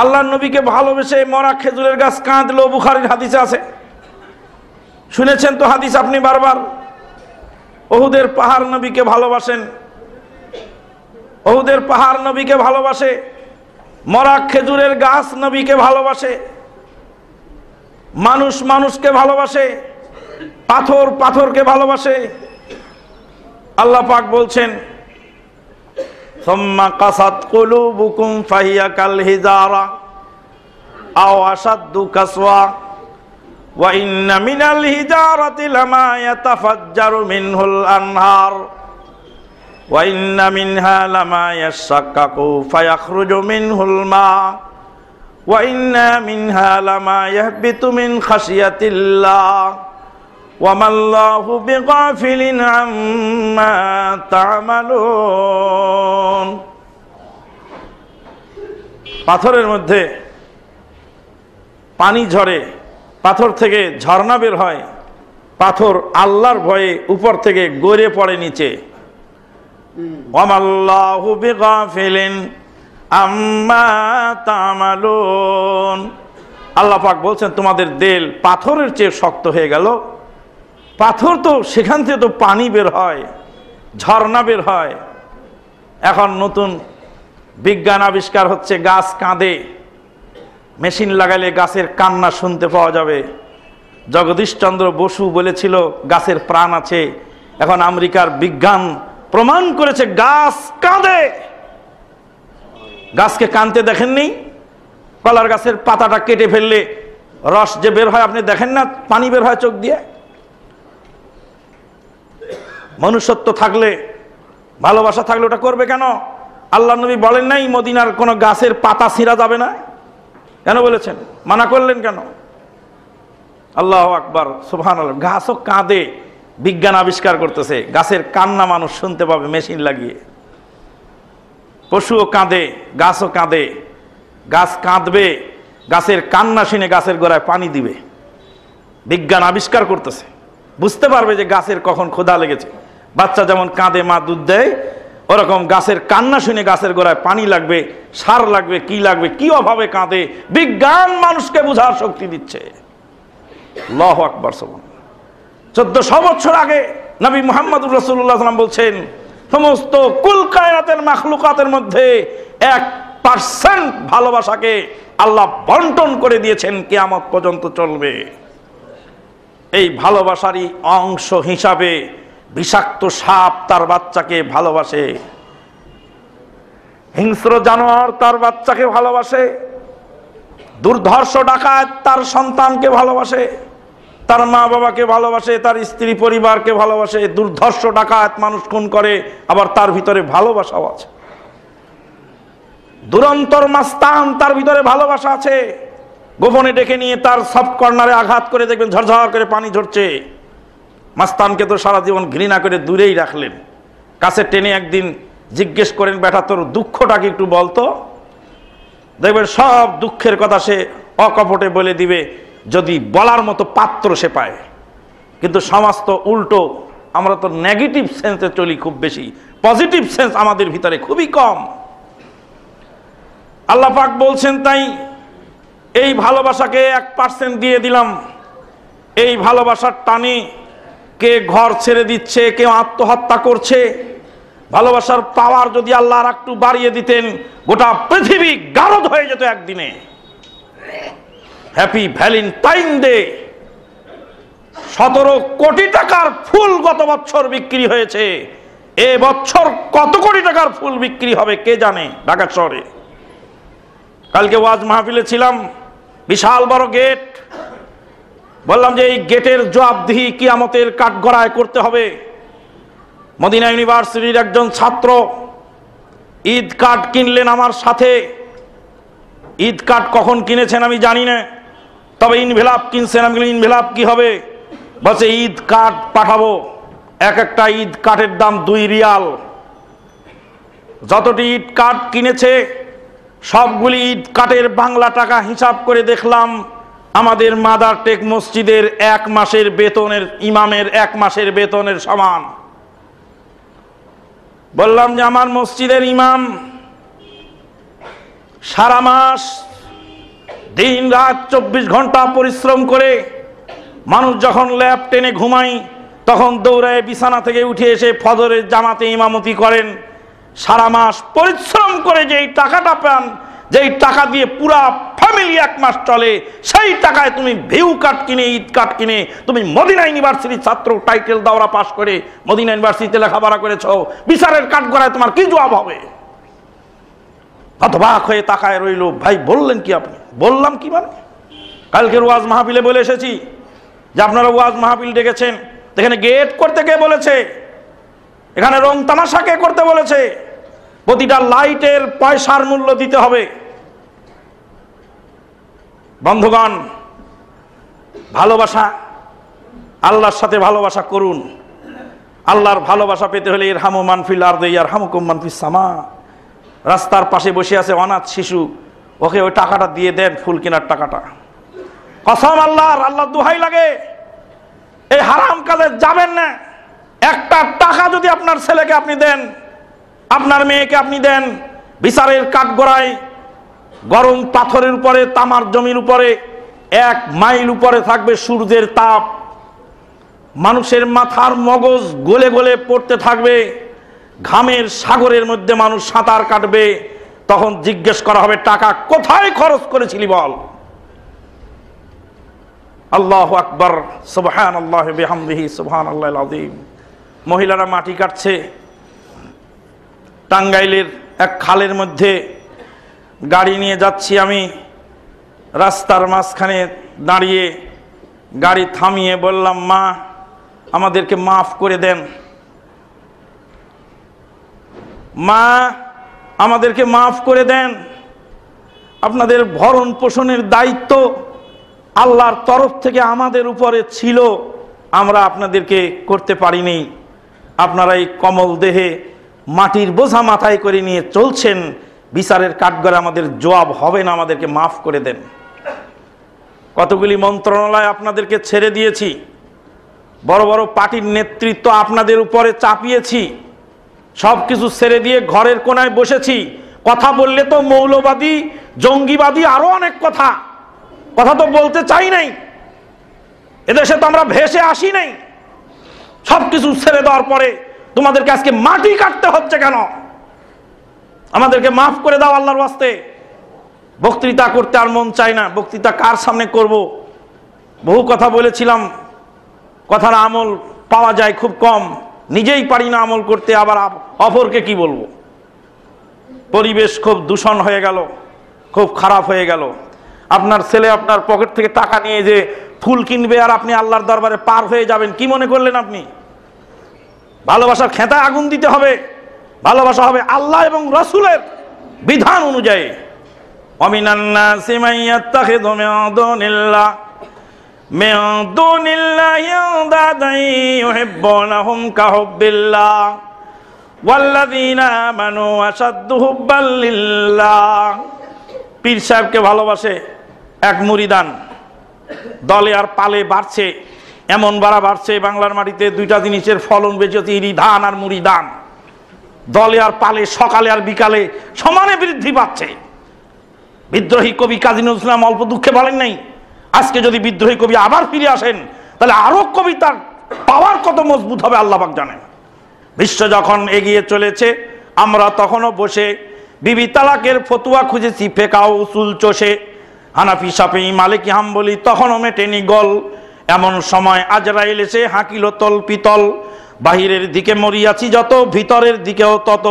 আল্লাহ নবীকে ভালোবেসে মরা খেজুরের গাছ কাঁদলো, বুখারীর হাদিসে আছে, শুনেছেন তো হাদিস আপনি বারবার। উহুদের পাহাড় নবীকে ভালোবাসেন, উহুদের পাহাড় নবীকে ভালোবাসে, মরা খেজুরের গাছ নবীকে ভালোবাসে, মানুষ মানুষকে ভালোবাসে, পাথর পাথরকে ভালোবাসে। আল্লাহ পাক বলছেন, সুম্মা কাসাত কুলুবুকুম ফাহিয়া কাল হিজারা আও আশাদ্দু কাসওয়া ওয়া ইন্না মিনাল হিজারাতি লামা ইয়াতাফাজ্জারু মিনহুল আনহার ওয়া ইন্না মিনহা লামা ইয়াশাক্কাকু ফায়াখরুজু মিনহুল মা ওয়া ইন্না মিনহা লামা ইয়াহবিতু মিন খাশিয়াতিল্লাহ ওয়া মাল্লাহু বিগাফিলিন আম্মা তা'মালুন। পাথরের মধ্যে পানি ঝরে, পাথর থেকে ঝর্ণা বের হয়, পাথর আল্লাহর ভয়ে উপর থেকে গড়ে পড়ে নিচে। ওয়া মাল্লাহু বিগাফিলিন আম্মা তা'মালুন। আল্লাহ পাক বলছেন তোমাদের দিল পাথরের চেয়ে শক্ত হয়ে গেল। পাথর তো সেখান থেকে তো পানি বের হয়, ঝর্ণা বের হয়। এখন নতুন বিজ্ঞান আবিষ্কার হচ্ছে, গাছ কাঁদে, মেশিন লাগালে গাছের কান্না শুনতে পাওয়া যাবে। জগদীশচন্দ্র বসু বলেছিল গাছের প্রাণ আছে, এখন আমেরিকার বিজ্ঞান প্রমাণ করেছে গাছ কাঁদে। গাছকে কাঁদতে দেখেননি? কলার গাছের পাতাটা কেটে ফেললে রস যে বের হয় আপনি দেখেন না, পানি বের হয় চোখ দিয়ে। মনুষ্যত্ব থাকলে, ভালোবাসা থাকলে ওটা করবে কেন? আল্লাহ নবী বলেন নাই মদিনার কোনো গাছের পাতা ছিঁড়া যাবে না? কেন বলেছেন? মানা করলেন কেন? আল্লাহু আকবার, সুবহানাল্লাহ। গাছও কাঁদে, বিজ্ঞান আবিষ্কার করতেছে গাছের কান্না মানুষ শুনতে পাবে মেশিন লাগিয়ে। পশুও কাঁদে, গাছও কাঁদে। গাছ কাঁদবে, গাছের কান্না শুনে গাছের গোড়ায় পানি দিবে। বিজ্ঞান আবিষ্কার করতেছে, বুঝতে পারবে যে গাছের কখন ক্ষুধা লেগেছে। বাচ্চা যেমন কাঁদে, মা দুধ দেয়, ওরকম গাছের কান্না শুনে গাছের গোড়ায় পানি লাগবে, সার লাগবে, কি লাগবে, কি অভাবে কাঁদে, বিজ্ঞান মানুষকে বোঝার শক্তি দিচ্ছে। আল্লাহু আকবার। 1400 বছর আগে নবী মুহাম্মদুর রাসূলুল্লাহ সাল্লাল্লাহু আলাইহি ওয়াসাল্লাম বলছেন, সমস্ত কুল কায়নাতের মাখলুকাতের মধ্যে 1% ভালোবাসাকে আল্লাহ বন্টন করে দিয়েছেন, কিয়ামত পর্যন্ত চলবে। এই ভালোবাসারই অংশ হিসাবে বিষাক্ত সাপ তার বাচ্চাকে ভালোবাসে। হিংস্র জানোয়ার তার বাচ্চাকে ভালোবাসে, দুর্ধর্ষ ডাকাত তার সন্তানকে ভালোবাসে, তার মা বাবাকে ভালোবাসে, তার স্ত্রী পরিবারকে ভালোবাসে। দুর্ধর্ষ ডাকাত মানুষ খুন করে, আবার তার ভিতরে ভালোবাসাও আছে। দুরন্তর মাস্তান, তার ভিতরে ভালোবাসা আছে। গোপনে ডেকে নিয়ে তার সব কর্নারে আঘাত করে দেখবেন ঝরঝর করে পানি ঝরছে। মাস্তানকে তো সারা জীবন ঘৃণা করে দূরেই রাখলেন, কাছে টেনে একদিন জিজ্ঞেস করেন, বেটা তোর দুঃখটা কি একটু বলতো। দেখবেন সব দুঃখের কথা সে অকপটে বলে দিবে, যদি বলার মতো পাত্র সে পায়। কিন্তু সমাজ তো উল্টো, আমরা তো নেগেটিভ সেন্সে চলি খুব বেশি, পজিটিভ সেন্স আমাদের ভিতরে খুবই কম। আল্লাহ পাক বলছেন, তাই এই ভালোবাসাকে 1% দিয়ে দিলাম। এই ভালোবাসার টানে কে ঘর ছেড়ে দিচ্ছে, কেউ আত্মহত্যা করছে। ভালোবাসার পাওয়ার যদি আল্লাহ আর একটু বাড়িয়ে দিতেন, গোটা পৃথিবী গারদ হয়ে যেত একদিনে। Happy Valentine day. 17 কোটি টাকার ফুল গত বছর বিক্রি হয়েছে। এ বছর কত কোটি টাকার ফুল বিক্রি হবে কে জানে ঢাকা শহরে। কালকে ওয়াজ মাহফিলে ছিলাম, বিশাল বড় গেট। বললাম যে এই গেটের জবাবদিহি কিয়ামতের কাঠগড়ায় করতে হবে। মদিনা ইউনিভার্সিটির একজন ছাত্র ঈদ কার্ড কিনলেন আমার সাথে। ঈদ কার্ড কখন কিনেছেন আমি জানি না, তবে ইনভেলাপ কিনছেন। আমি বলি ইনভেলাপ কি হবে? বলছে ঈদ কার্ড পাঠাবো। একটা ঈদ কার্ডের দাম 2 রিয়াল। যতটি ঈদ কার্ড কিনেছে সবগুলি ঈদ কার্ডের বাংলা টাকা হিসাব করে দেখলাম আমাদের মাদার টেক মসজিদের 1 মাসের বেতনের, ইমামের 1 মাসের বেতনের সমান। বললাম যে আমার মসজিদের ইমাম সারা মাস দিন রাত 24 ঘন্টা পরিশ্রম করে, মানুষ যখন ল্যাব টেনে ঘুমাই তখন দৌড়ায় বিছানা থেকে উঠে এসে ফজরের জামাতে ইমামতি করেন। সারা মাস পরিশ্রম করে যেই টাকাটা পান, যেই টাকা দিয়ে পুরা ফ্যামিলি 1 মাস চলে, সেই টাকায় তুমি ভিউ কার্ড কিনে, ঈদ কার্ড কিনে, তুমি মদিনা ইউনিভার্সিটির ছাত্র, টাইটেল দাওরা পাশ করে মদিনা ইউনিভার্সিটিতে লেখাপড়া করেছো, বিচারের কাঠগড়ায় তোমার কি জবাব হবে? হতবাক হয়ে তাকায় রইল। ভাই বললেন কি আপনি? বললাম কি মানে? কালকের ওয়াজ মাহফিলে বলে এসেছি যে আপনারা ওয়াজ মাহফিল ডেকেছেন, এখানে গেট করতে কে বলেছে? এখানে রং তামাশা কে করতে বলেছে? প্রতিটা লাইটের পয়সার মূল্য দিতে হবে। বন্ধুগণ, ভালোবাসা, আল্লাহর সাথে ভালোবাসা করুন। আল্লাহর ভালোবাসা পেতে হলে ইরহামু মান ফিল আরদি ইয়ারহামুকুম মান ফিস সামা। রাস্তার পাশে বসে আছে অনাথ শিশু, ওকে ওই টাকাটা দিয়ে দেন, ফুল কেনার টাকাটা। কসম আল্লাহর, আল্লাহ দোহাই লাগে, এই হারাম কাজে যাবেন না। একটা টাকা যদি আপনার ছেলেকে আপনি দেন, আপনার মেয়েকে আপনি দেন, বিচারের কাঠগড়ায় গরম পাথরের উপরে, তামার জমির উপরে 1 মাইল উপরে থাকবে সূর্যের তাপ। মানুষের মাথার মগজ গলে গলে পড়তে থাকবে, ঘামের সাগরের মধ্যে মানুষ সাঁতার কাটবে। তখন জিজ্ঞেস করা হবে, টাকা কোথায় খরচ করেছিলি বল? আল্লাহু আকবার, সুবহানাল্লাহি বিহামদিহি, সুবহানাল্লাহিল আযীম। মহিলারা মাটি কাটছে। টাঙ্গাইলের এক খালের মধ্যে গাড়ি নিয়ে যাচ্ছি আমি। রাস্তার মাঝখানে দাঁড়িয়ে গাড়ি থামিয়ে বললাম, মা আমাদেরকে মাফ করে দেন, মা আমাদেরকে মাফ করে দেন। আপনাদের ভরণ পোষণের দায়িত্ব আল্লাহর তরফ থেকে আমাদের উপরে ছিল, আমরা আপনাদেরকে করতে পারিনি। আপনারা এই কমল দেহে মাটির বোঝা মাথায় করে নিয়ে চলছেন, বিচারের কাঠগড়ে আমাদের জবাব হবে না, আমাদেরকে মাফ করে দেন। কতগুলি মন্ত্রণালয় আপনাদেরকে ছেড়ে দিয়েছি, বড় বড় পার্টির নেতৃত্ব আপনাদের উপরে চাপিয়েছি, সব কিছু ছেড়ে দিয়ে ঘরের কোনায় বসেছি। কথা বললে তো মৌলবাদী, জঙ্গিবাদী, আরো অনেক কথা তো বলতে চাই নাই। এদেশে তো আমরা ভেসে আসি নাই। সবকিছু ছেড়ে দেওয়ার পরে তোমাদেরকে আজকে মাটি কাটতে হচ্ছে কেন? আমাদেরকে মাফ করে দাও আল্লাহর ওয়াস্তে। বক্তৃতা করতে আর মন চায় না। বক্তৃতা কার সামনে করব? বহু কথা বলেছিলাম, কথার আমল পাওয়া যায় খুব কম। নিজেই পারি না আমল করতে, আবার অপরকে কি বলবো? পরিবেশ খুব দূষণ হয়ে গেল, খুব খারাপ হয়ে গেল। আপনার ছেলে আপনার পকেট থেকে টাকা নিয়ে যে ফুল কিনবে আর আপনি আল্লাহর দরবারে পার হয়ে যাবেন, কি মনে করলেন আপনি? ভালোবাসার খেতায় আগুন দিতে হবে। ভালোবাসা হবে আল্লাহ এবং রাসূলের বিধান অনুযায়ী। ওয়ামিনান নাসি মান ইয়াত্তাখিযু মিন দুনিল্লাহি আনদাদান ইউহিব্বুনাহুম কাহুব্বিল্লাহ ওয়াল্লাযীনা আমানু আশাদ্দু হুব্বাল লিল্লাহ। পীর সাহেবকে ভালোবাসে এক মুরিদান, দলে আর পালে বাড়ছে, এমন বাড়ছে বাংলার মাটিতে দুইটা জিনিসের ফলন বেশি হচ্ছে, ইরি ধান আর মুড়ি ধান। দলে আর পালে সকালে আর বিকালে সমানে বৃদ্ধি পাচ্ছে। বিদ্রোহী কবি কাজী নজরুল ইসলাম অল্প দুঃখে বলেন নাই, আজকে যদি বিদ্রোহী কবি আবার ফিরে আসেন তাহলে আরো কবিতার পাওয়ার কত মজবুত হবে আল্লাহ পাক জানেন। বিশ্ব যখন এগিয়ে চলেছে আমরা তখনও বসে বিবি তালাকের ফতুয়া খুঁজেছি ফেকাও উসুল চষে, হানাফি শাফি মালিকি হাম্বলি তখনও মেটেনি গল। এমন সময় আজরাইল এসে হাঁকিল তল পিতল, বাহিরের দিকে মরিয়াছি যত ভিতরের দিকেও তত,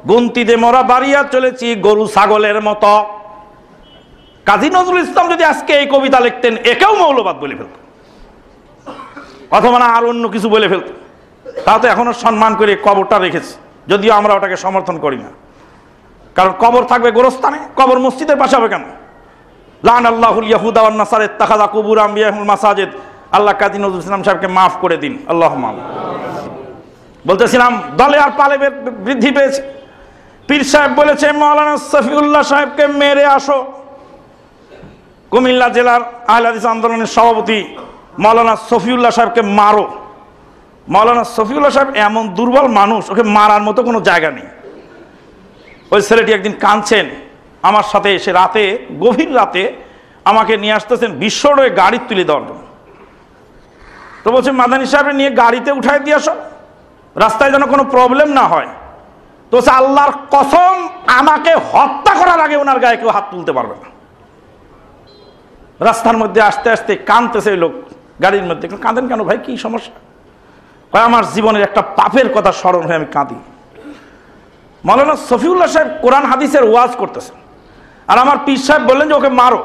গুনতিতে মোরা বাড়িয়া চলেছি গরু ছাগলের মতো। কাজী নজরুল ইসলাম যদি আজকে এই কবিতা লিখতেন একেও মৌলবাদ বলে ফেলত, অথবা না আর অন্য কিছু বলে ফেলত। তা তো এখনো সম্মান করে কবরটা রেখেছে, যদিও আমরা ওটাকে সমর্থন করি না, কারণ কবর থাকবে গোরস্থানে, কবর মসজিদের পাশে হবে কেন? লাআনাল্লাহুল ইয়াহুদা ওয়ান নাসারা ইত্তাখাযা কুবুর আম্বিয়াহিম মাসাজিদ। আল্লাহ কাজী নজরুল ইসলাম সাহেবকে মাফ করে দিন, আল্লাহুম্মা আমিন। বলতেছিলাম দলে আর পালে বৃদ্ধি পেয়েছে। পীর সাহেব বলেছে মাওলানা শফিউল্লাহ সাহেবকে মেরে আসো। কুমিল্লা জেলার আহলে হাদিস আন্দোলনের সভাপতি মাওলানা শফিউল্লাহ সাহেবকে মারো। মাওলানা শফিউল্লাহ সাহেব এমন দুর্বল মানুষ, ওকে মারার মতো কোনো জায়গা নেই। ওই ছেলেটি একদিন কাঁদছেন আমার সাথে এসে, রাতে গভীর রাতে আমাকে নিয়ে আসতেছেন বিশ্বরোডে গাড়ি তুলে দেওয়ার জন্য। তো বলছে মাদানী সাহেবের নিয়ে গাড়িতে উঠাই দিয়ে আসো, রাস্তায় যেন কোনো প্রবলেম না হয়। তো আল্লাহর কসম আমাকে হত্যা করার আগে ওনার গায়ে কেউ হাত তুলতে পারবে না। রাস্তার মধ্যে আস্তে আস্তে কাঁদতেছে ওই লোক গাড়ির মধ্যে। কাঁদেন কেন ভাই, কি সমস্যা? আমার জীবনের একটা পাপের কথা স্মরণ হয়ে আমি কাঁদি। মাওলানা শফিউল্লাহ সাহেব কোরআন হাদিসের ওয়াজ করতেছেন, আর আমার পীর সাহেব বললেন যে ওকে মারো।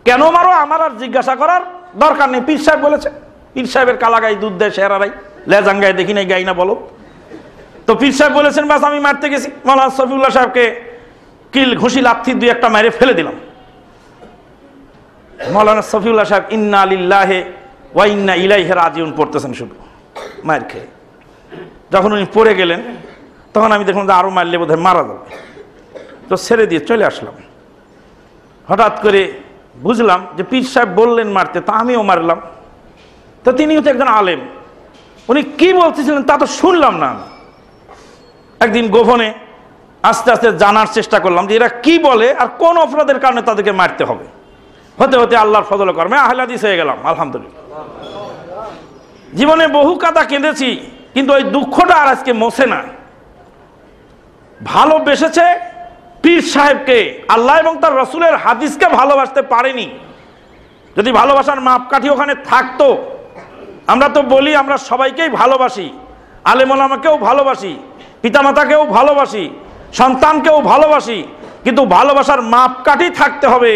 কেন মারো আমার আর জিজ্ঞাসা করার দরকার নেই, পীর সাহেব বলেছে। পীর সাহেবের কালাগাই দুধ দেয় শেরারাই, লেজাঙ্গায় দেখি নাই গাই না বলো। তো পীর সাহেব বলেছেন বাস আমি মারতে গেছি। মাওলানা শফিউল্লাহ সাহেবকে কিল ঘুষি লাথি দুই একটা মারে ফেলে দিলাম। মাওলানা শফিউল্লাহ সাহেব ইন্না লিল্লাহি ওয়া ইন্না ইলাইহি রাজিউন পড়তেছেন শুধু মার খেয়ে। যখন উনি পড়ে গেলেন তখন আমি দেখলাম যে আরো মারলে বোধহয় মারা যাবে, তো ছেড়ে দিয়ে চলে আসলাম। হঠাৎ করে বুঝলাম যে পীর সাহেব বললেন মারতে, তা আমিও মারলাম। তো তিনিও তো একজন আলেম, উনি কি বলতেছিলেন তা তো শুনলাম না। একদিন গোপনে আস্তে আস্তে জানার চেষ্টা করলাম যে এরা কি বলে আর কোন অপরাধের কারণে তাদেরকে মারতে হবে। হতে হতে আল্লাহর ফজলে কর্মে আহলে হাদিস হয়ে গেলাম, আলহামদুলিল্লাহ। জীবনে বহু কাদা কেঁদেছি, কিন্তু ওই দুঃখটা আর আজকে মোছে না। ভালোবেসেছে পীর সাহেবকে, আল্লাহ এবং তার রাসূলের হাদিসকে ভালোবাসতে পারেনি। যদি ভালোবাসার মাপকাঠি ওখানে থাকতো, আমরা তো বলি আমরা সবাইকেই ভালোবাসি, আলেম ওলামাকেও ভালোবাসি, পিতামাতাকেও ভালোবাসি, সন্তানকেও ভালোবাসি, কিন্তু ভালোবাসার মাপকাঠি থাকতে হবে।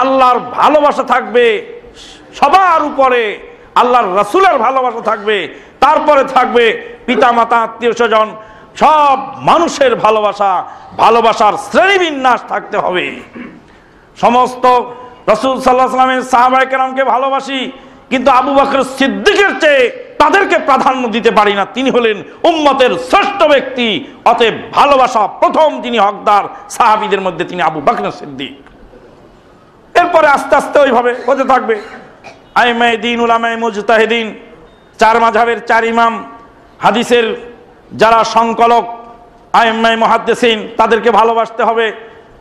আল্লাহর ভালোবাসা থাকবে সবার উপরে, আল্লাহর রাসূলের ভালোবাসা থাকবে, তারপরে থাকবে পিতামাতা আত্মীয় স্বজন সব মানুষের ভালোবাসা। ভালোবাসার শ্রেণীবিন্যাস থাকতে হবে। সমস্ত রাসূল সাল্লাল্লাহু আলাইহি ওয়াসাল্লামের সাহাবায়ে কেরামকে ভালোবাসি, কিন্তু আবু বকর সিদ্দিকের চেয়ে তাদেরকে প্রাধান্য দিতে পারি না। তিনি হলেন উম্মতের শ্রেষ্ঠ ব্যক্তি, অতএব ভালোবাসা প্রথম যিনি হকদার সাহাবীদের মধ্যে তিনি আবু বকর সিদ্দিক। এরপরে আস্তে আস্তে ওইভাবে হতে থাকবে। আইমায়ে দ্বীন, উলামায়ে মুজতাহিদিন, চার মাযহাবের চার ইমাম, হাদিসের যারা সংকলক আইম্মায়ে মুহাদ্দিসিন, তাদেরকে ভালোবাসতে হবে।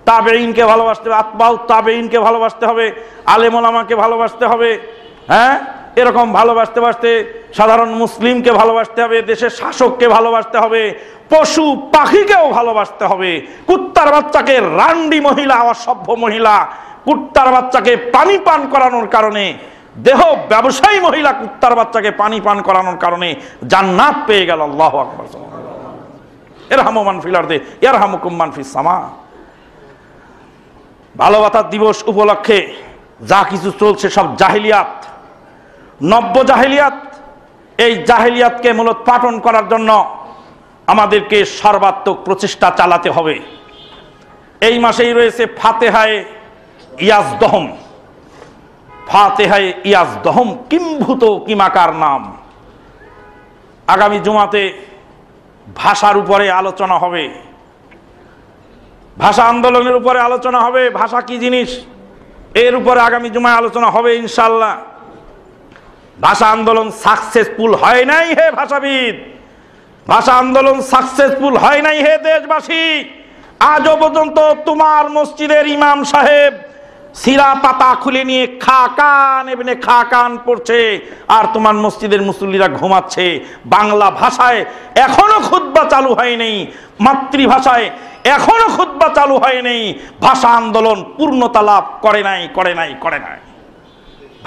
তাবেঈনকে ভালোবাসতে হবে, আতবাউত তাবেঈনকে ভালোবাসতে হবে, আলেম ওলামাকে ভালোবাসতে হবে। হ্যাঁ, এরকম ভালোবাসতে বাসতে সাধারণ মুসলিমকে ভালোবাসতে হবে, দেশের শাসককে ভালোবাসতে হবে, পশু পাখিকেও ভালোবাসতে হবে। কুত্তার বাচ্চাকে রান্ডি মহিলা, অসভ্য মহিলা কুত্তার বাচ্চাকে পানি পান করানোর কারণে, দেহ ব্যবসায়ী মহিলা কুত্তার বাচ্চাকে পানি পান করানোর কারণে জান্নাত পেয়ে গেল। আল্লাহু আকবার। ইরহামু মান ফিল আরদি ইয়ারহামুকুম মান ফিস সামা। মানবতা দিবস উপলক্ষে যা কিছু চলছে সব জাহিলিয়াত, নব্য জাহিলিয়াত। এই জাহিলিয়াতকে মূলোৎপাটন করার জন্য আমাদেরকে সর্বাত্মক প্রচেষ্টা চালাতে হবে। এই মাসেই রয়েছে ফাতেহায়ে ইয়াজদহম। ফাতেহায়ে ইয়াজদহম কিম্ভূত কিমাকার নাম। আগামী জুমাতে ভাষার উপরে আলোচনা হবে, ভাষা আন্দোলনের উপরে আলোচনা হবে। ভাষা কি জিনিস এর উপরে আগামী জুমায় আলোচনা হবে ইনশাআল্লাহ। ভাষা আন্দোলন সাকসেসফুল হয় নাই হে ভাষাবিদ, ভাষা আন্দোলন সাকসেসফুল হয় নাই হে দেশবাসী। আজও পর্যন্ত তোমার মসজিদের ইমাম সাহেব সিরা পাতা খুলে নিয়ে খাকান এমনি খাকান পড়ছে, আর তোমার মসজিদের মুসল্লিরা ঘুমাচ্ছে। বাংলা ভাষায় এখনো খুতবা চালু হয়নি, মাতৃভাষায় এখনো খুতবা চালু হয়নি। ভাষা আন্দোলন পূর্ণতা লাভ করে নাই।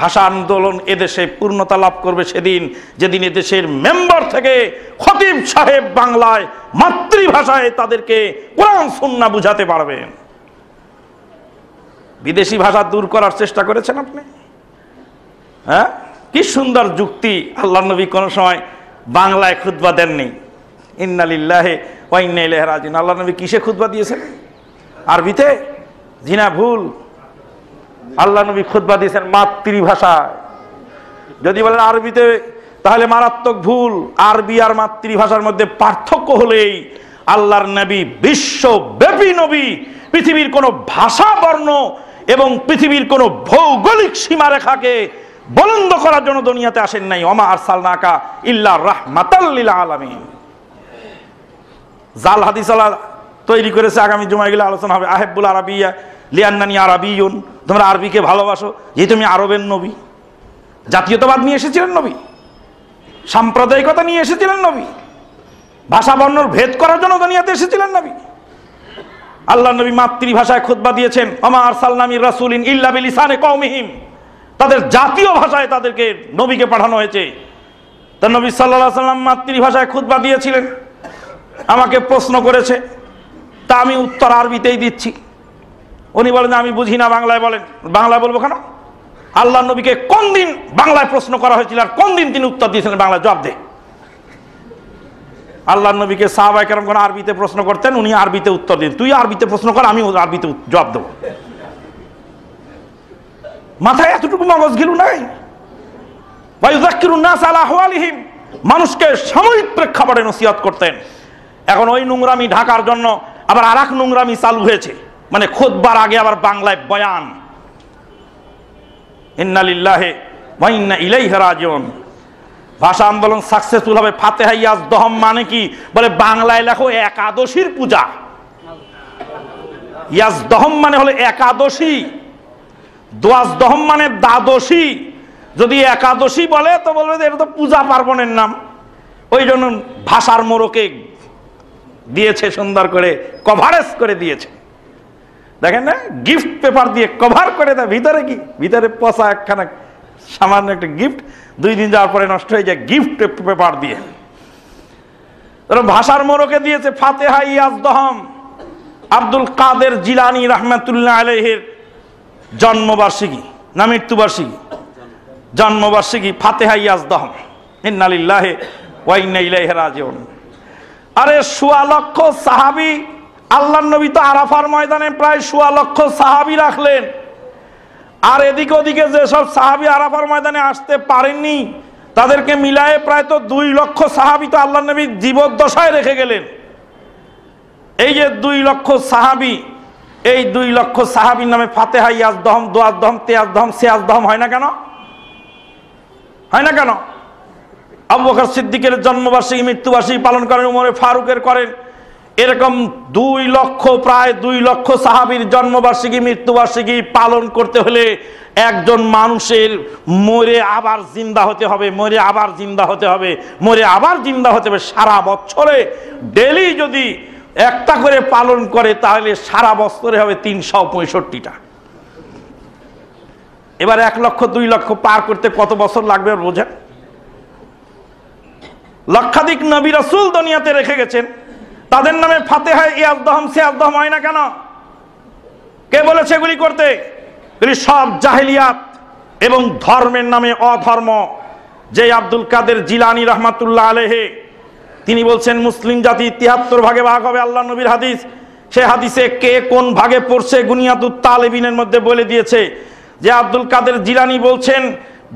ভাষা আন্দোলন এদেশে পূর্ণতা লাভ করবে সেদিন যেদিন এদেশের মেম্বার থেকে খতিব সাহেব বাংলায় মাতৃভাষায় তাদেরকে কোরআন সুন্নাহ বুঝাতে পারবেন। বিদেশি ভাষা দূর করার চেষ্টা করেছেন আপনি? হ্যাঁ, কি সুন্দর যুক্তি। আল্লাহর নবী কোন সময় বাংলায় খুতবা দেননি। ইন্না লিল্লাহি ওয়া ইন্না ইলাইহি রাজিউন। আল্লাহর নবী কিসে খুতবা দিয়েছেন? আরবিতে? জিনা ভুল। আল্লাহ নবী খুতবা দিয়েছেন মাতৃভাষায়। যদি বলেন আরবিতে তাহলে মারাত্মক ভুল। আরবি আর মাতৃভাষার মধ্যে পার্থক্য হলেই আল্লাহর নবী বিশ্বব্যাপী নবী। পৃথিবীর কোন ভাষা বর্ণ এবং পৃথিবীর কোন ভৌগোলিক সীমারেখাকে বলন্দ করার জন্য দুনিয়াতে আসেন নাই। ওমা আরসালনাকা ইল্লা রাহমাতাল লিল আলামিন। জাল হাদিস তৈরি করেছে। আগামী জুমায় গেলে আলোচনা হবে। আহেবুল আরাবিয়া লিয়ান্নানি আরাবিয়ুন, তোমরা আরবিকে ভালোবাসো যে তুমি আরবের নবী। জাতীয়তাবাদ নিয়ে এসেছিলেন নবী, সাম্প্রদায়িকতা নিয়ে এসেছিলেন নবী, ভাষা বর্ণর ভেদ করার জন্য দুনিয়াতে এসেছিলেন নবী। আল্লাহ নবী মাতৃভাষায় খুতবা দিয়েছেন। ওমা আরসালনা মির রাসূলিন ইল্লা বিলিসানি কওমিহিম। তাদের জাতীয় ভাষায় তাদেরকে নবীকে পাঠানো হয়েছে। তো নবী সাল্লাল্লাহু আলাইহি সাল্লাম মাতৃভাষায় খুতবা দিয়েছিলেন। আমাকে প্রশ্ন করেছে, তা আমি উত্তর আরবিতেই দিচ্ছি। উনি বলেন আমি বুঝি না, বাংলায় বলেন। বাংলায় বলবো কেন? আল্লাহ নবীকে কোন দিন বাংলায় প্রশ্ন করা হয়েছিল আর কোন দিন তিনি উত্তর দিয়েছিলেন বাংলায়? জবাব দে। আল্লাহ নবীকে সাহাবায়ে কেরাম কোন আরবিতে প্রশ্ন করতেন, উনি আরবিতে উত্তর দিতেন। তুই আরবিতে প্রশ্ন কর, আমি আরবিতে জবাব দেবো। মাথায় এতটুকু মগজ গিলু নাই? ওয়ায়ুযাক্কিরুন নাস আলা আহওয়ালিহিম, মানুষকে সাময়িক প্রেক্ষাপটে নসিহত করতেন। এখন ওই নোংরামি ঢাকার জন্য আবার আরেক নোংরামি চালু হয়েছে, মানে খুতবার আগে আবার বাংলায় বয়ান। ইন্না লিল্লাহি ওয়া ইন্না ইলাইহি রাজিউন। ভাষা আন্দোলন সাকসেসফুল হবে। ফাতেহা ইয়াজদহম মানে কি? বলে বাংলায় লেখো একাদশীর পূজা। ইয়াজদহম মানে হলো একাদশী, দোয়াজদহম মানে দ্বাদশী। যদি একাদশী বলে তো বলবে যে এটা তো পূজা পার্বণের নাম। ওই জন্য ভাষার মোড়কে দিয়েছে, সুন্দর করে কভারেজ করে দিয়েছে। দেখেন না, গিফট পেপার দিয়ে কভার করে দেয়। ভিতরে কি? ভিতরে পচা একখানা সামান্য একটা গিফট, 2 দিন যাওয়ার পরে নষ্ট হয়ে যায় গিফট পেপার দিয়ে। ভাষার মোড়কে দিয়েছে ফাতেহা ইয়াজদহম। আব্দুল কাদের জিলানী রাহমাতুল্লাহ আলাইহির জন্মবার্ষিকী না মৃত্যুবার্ষিকী? জন্মবার্ষিকী। ফাতেহা ইয়াজদহম। ইন্না লিল্লাহি ওয়া ইন্না ইলাইহি রাজিউন। আরে 1.25 লক্ষ সাহাবী, আল্লাহর নবী তো আরাফার ময়দানে প্রায় 1.25 লক্ষ সাহাবী রাখলেন। আর এদিকে ওদিকে যেসব সাহাবী আরাফার ময়দানে আসতে পারেননি তাদেরকে মিলায়ে প্রায় তো 2 লক্ষ সাহাবী তো আল্লাহর নবী জীবদ্দশায় রেখে গেলেন। এই যে 2 লক্ষ সাহাবী, এই 2 লক্ষ সাহাবীর নামে ফাতেহা ইয়াজদহম, দোয়াজদহম, তেয়াজদহম, সেয়াজদহম হয় না কেন? হয় না কেন? আবু বকর সিদ্দিকের জন্মবার্ষিকী মৃত্যুবার্ষিকী পালন করেন, উমরে ফারুকের করেন। এরকম 2 লক্ষ, প্রায় 2 লক্ষ সাহাবীর জন্মবার্ষিকী মৃত্যুবার্ষিকী পালন করতে হলে একজন মানুষের মরে আবার জিন্দা হতে হবে, মরে আবার জিন্দা হতে হবে, মরে আবার জিন্দা হতে হবে। সারা বছরে ডেলি যদি একটা করে পালন করে তাহলে সারা বছরে হবে 365টা। এবার 1 লক্ষ 2 লক্ষ পার করতে কত বছর লাগবে বোঝেন? লক্ষাধিক নবী রাসূল দুনিয়াতে রেখে গেছেন। তাদের নামে ফাতিহা ইয়াজদহম সিয়াজদহম হয় না কেন? কে বলেছে এগুলি করতে? এগুলি সব জাহেলিয়াত এবং ধর্মের নামে অধর্ম। যে আব্দুল কাদের জিলানী রহমাতুল্লাহ আলাইহি তিনি বলছেন মুসলিম জাতি ৭৩ ভাগে ভাগ হবে, আল্লাহ নবীর হাদিস। সে হাদিসে কে কোন ভাগে পড়ছে গুনিয়াতুত তালেবিনের মধ্যে বলে দিয়েছে যে আব্দুল কাদের জিলানী বলছেন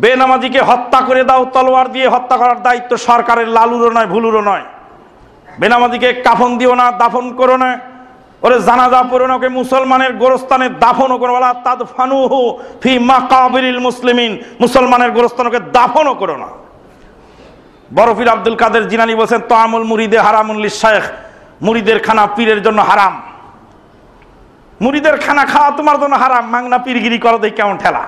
বেনামাজিকে হত্যা করে দাও, তলোয়ার দিয়ে হত্যা করার দায়িত্ব সরকারের, লালুরও নয় ভুলুরও নয়। বেনামাজিকে কাফন দিও না, দাফন করো না, ওরে জানাজা পড়ো না, ওকে মুসলমানের গোরস্থানে দাফনও করো না, তাদফানুহু ফি মাকাবিরিল মুসলিমিন, মুসলমানের গোরস্থানে ওকে দাফনও করো না। বরফির আব্দুল কাদের জিলানী বলেছেন তামুল মুরিদে হারামুল লিশাইখ, মুরিদের খানা পীরের জন্য হারাম। মুরিদের খানা খাওয়া তোমার জন্য হারাম, মাংনা পীরগিরি করো দেখ কেমন ঠেলা।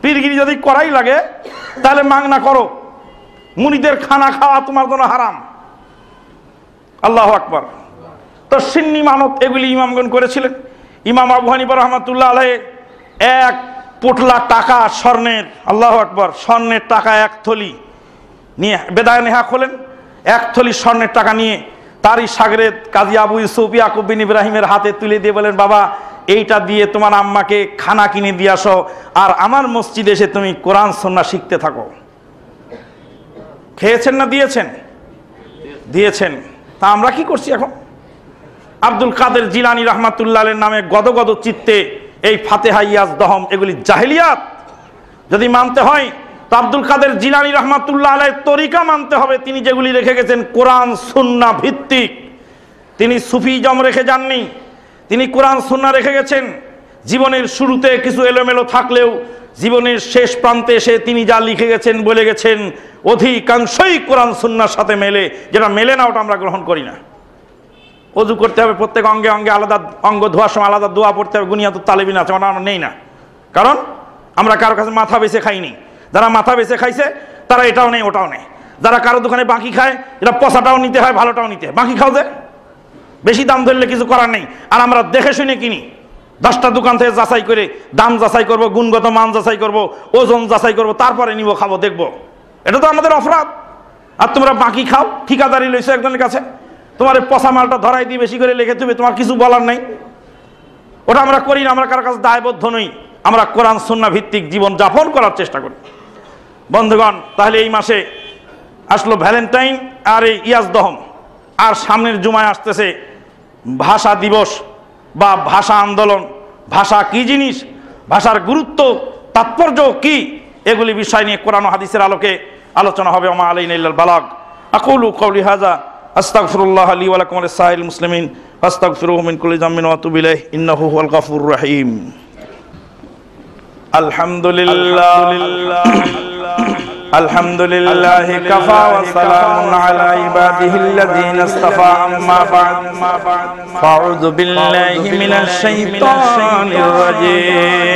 পীরগিরি যদি করাই লাগে তাহলে মাংনা করো, মুরিদের খানা খাওয়া তোমার জন্য হারাম। আল্লাহু আকবার। তো সিন্নি মানত এগুলি ইমামগণ করেছিলেন। ইমাম আবু হানিফা রাহমাতুল্লাহ আলাইহি এক পোটলা টাকা স্বর্ণের, আল্লাহু আকবার, স্বর্ণের টাকা এক থলি নিয়ে বেদায় নেহা খোলেন, এক থলি স্বর্ণের টাকা নিয়ে তারই শাগরেদ কাজী আবু ইউসুফ ইয়াকুব বিন ইব্রাহিমের হাতে তুলে দিয়ে বলেন, বাবা এইটা দিয়ে তোমার আম্মাকে খানা কিনে দিয়ে আসো, আর আমার মসজিদে এসে তুমি কোরআন সুন্নাহ শিখতে থাকো। খেয়েছেন না দিয়েছেন? দিয়েছেন। তা আমরা কি করছি এখন? আব্দুল কাদের জিলানী রহমাতুল্লাহ আলাইহির নামে গদগদ চিত্তে এই ফাতিহা ইয়াজদহম এগুলি জাহেলিয়াত। যদি মানতে হয় তো আব্দুল কাদের জিলানী রহমাতুল্লাহ আলাইহির তরিকা মানতে হবে। তিনি যেগুলি রেখে গেছেন কোরআন সুন্নাহ ভিত্তিক, তিনি সুফিজম রেখে যাননি, তিনি কোরআন সুন্নাহ রেখে গেছেন। জীবনের শুরুতে কিছু এলোমেলো থাকলেও জীবনের শেষ প্রান্তে এসে তিনি যা লিখে গেছেন বলে গেছেন অধিকাংশই কোরআন সুন্নাহর সাথে মেলে। যেটা মেলে না ওটা আমরা গ্রহণ করি না। অজু করতে হবে, প্রত্যেক অঙ্গে অঙ্গে আলাদা, অঙ্গ ধোয়ার সময় আলাদা দোয়া পড়তে হবে, গুনিয়াতুত তালেবিন আছে, ওটা আমরা নেই না। কারণ আমরা কারো কাছে মাথা বেছে খাইনি। যারা মাথা বেছে খাইছে তারা এটাও নেই ওটাও নেই। যারা কারো দোকানে বাকি খায়, এটা পচাটাও নিতে হয় ভালোটাও নিতে হয়। বাকি খাও যে বেশি দাম ধরলে কিছু করার নেই। আর আমরা দেখে শুনে কিনি, 10টা দোকান থেকে যাচাই করে দাম যাচাই করব, গুণগত মান যাচাই করব, ওজন যাচাই করব, তারপরে নিব, খাবো, দেখবো। এটা তো আমাদের অপরাধ। আর তোমরা বাকি খাও, ঠিকাদারি লইছো একজনের কাছে, তোমার পচা মালটা ধরাই দিয়ে বেশি করে লিখে দেবে, তোমার কিছু বলার নেই। ওটা আমরা করি না, আমরা কারোর কাছে দায়বদ্ধ নই। আমরা কোরআন সুন্নাহ ভিত্তিক জীবন যাপন করার চেষ্টা করি। বন্ধুগণ, তাহলে এই মাসে আসলো ভ্যালেন্টাইন আর এই ইয়াজদহম, আর সামনের জুমায় আসতেছে ভাষা দিবস বা ভাষা আন্দোলন। ভাষা কি জিনিস, ভাষার গুরুত্ব তাৎপর্য কি, এগুলি বিষয় নিয়ে কোরআন ও হাদিসের আলোকে আলোচনা হবে। ওমা আলাইনা ইল্লাল বালাগ। আকুলু কওলি হাযা আস্তাগফিরুল্লাহ লি ওয়া লাকুম ওয়া লিসাইরিল মুসলিমিন ফাস্তাগফিরুহু মিন কুল্লি যামবিন ওয়া তুবু ইলাইহি ইন্নাহু হুয়াল গফুরুর রহিম। আলহামদুলিল্লাহ আলহামদুলিল্লাহি কাফা ওয়া সালামুন আলা ইবাদিহিল্লাযীনা ইসতাফা আম্মা বা'দ ফাউযু বিল্লাহি মিনাশ শাইতানির রাজীম।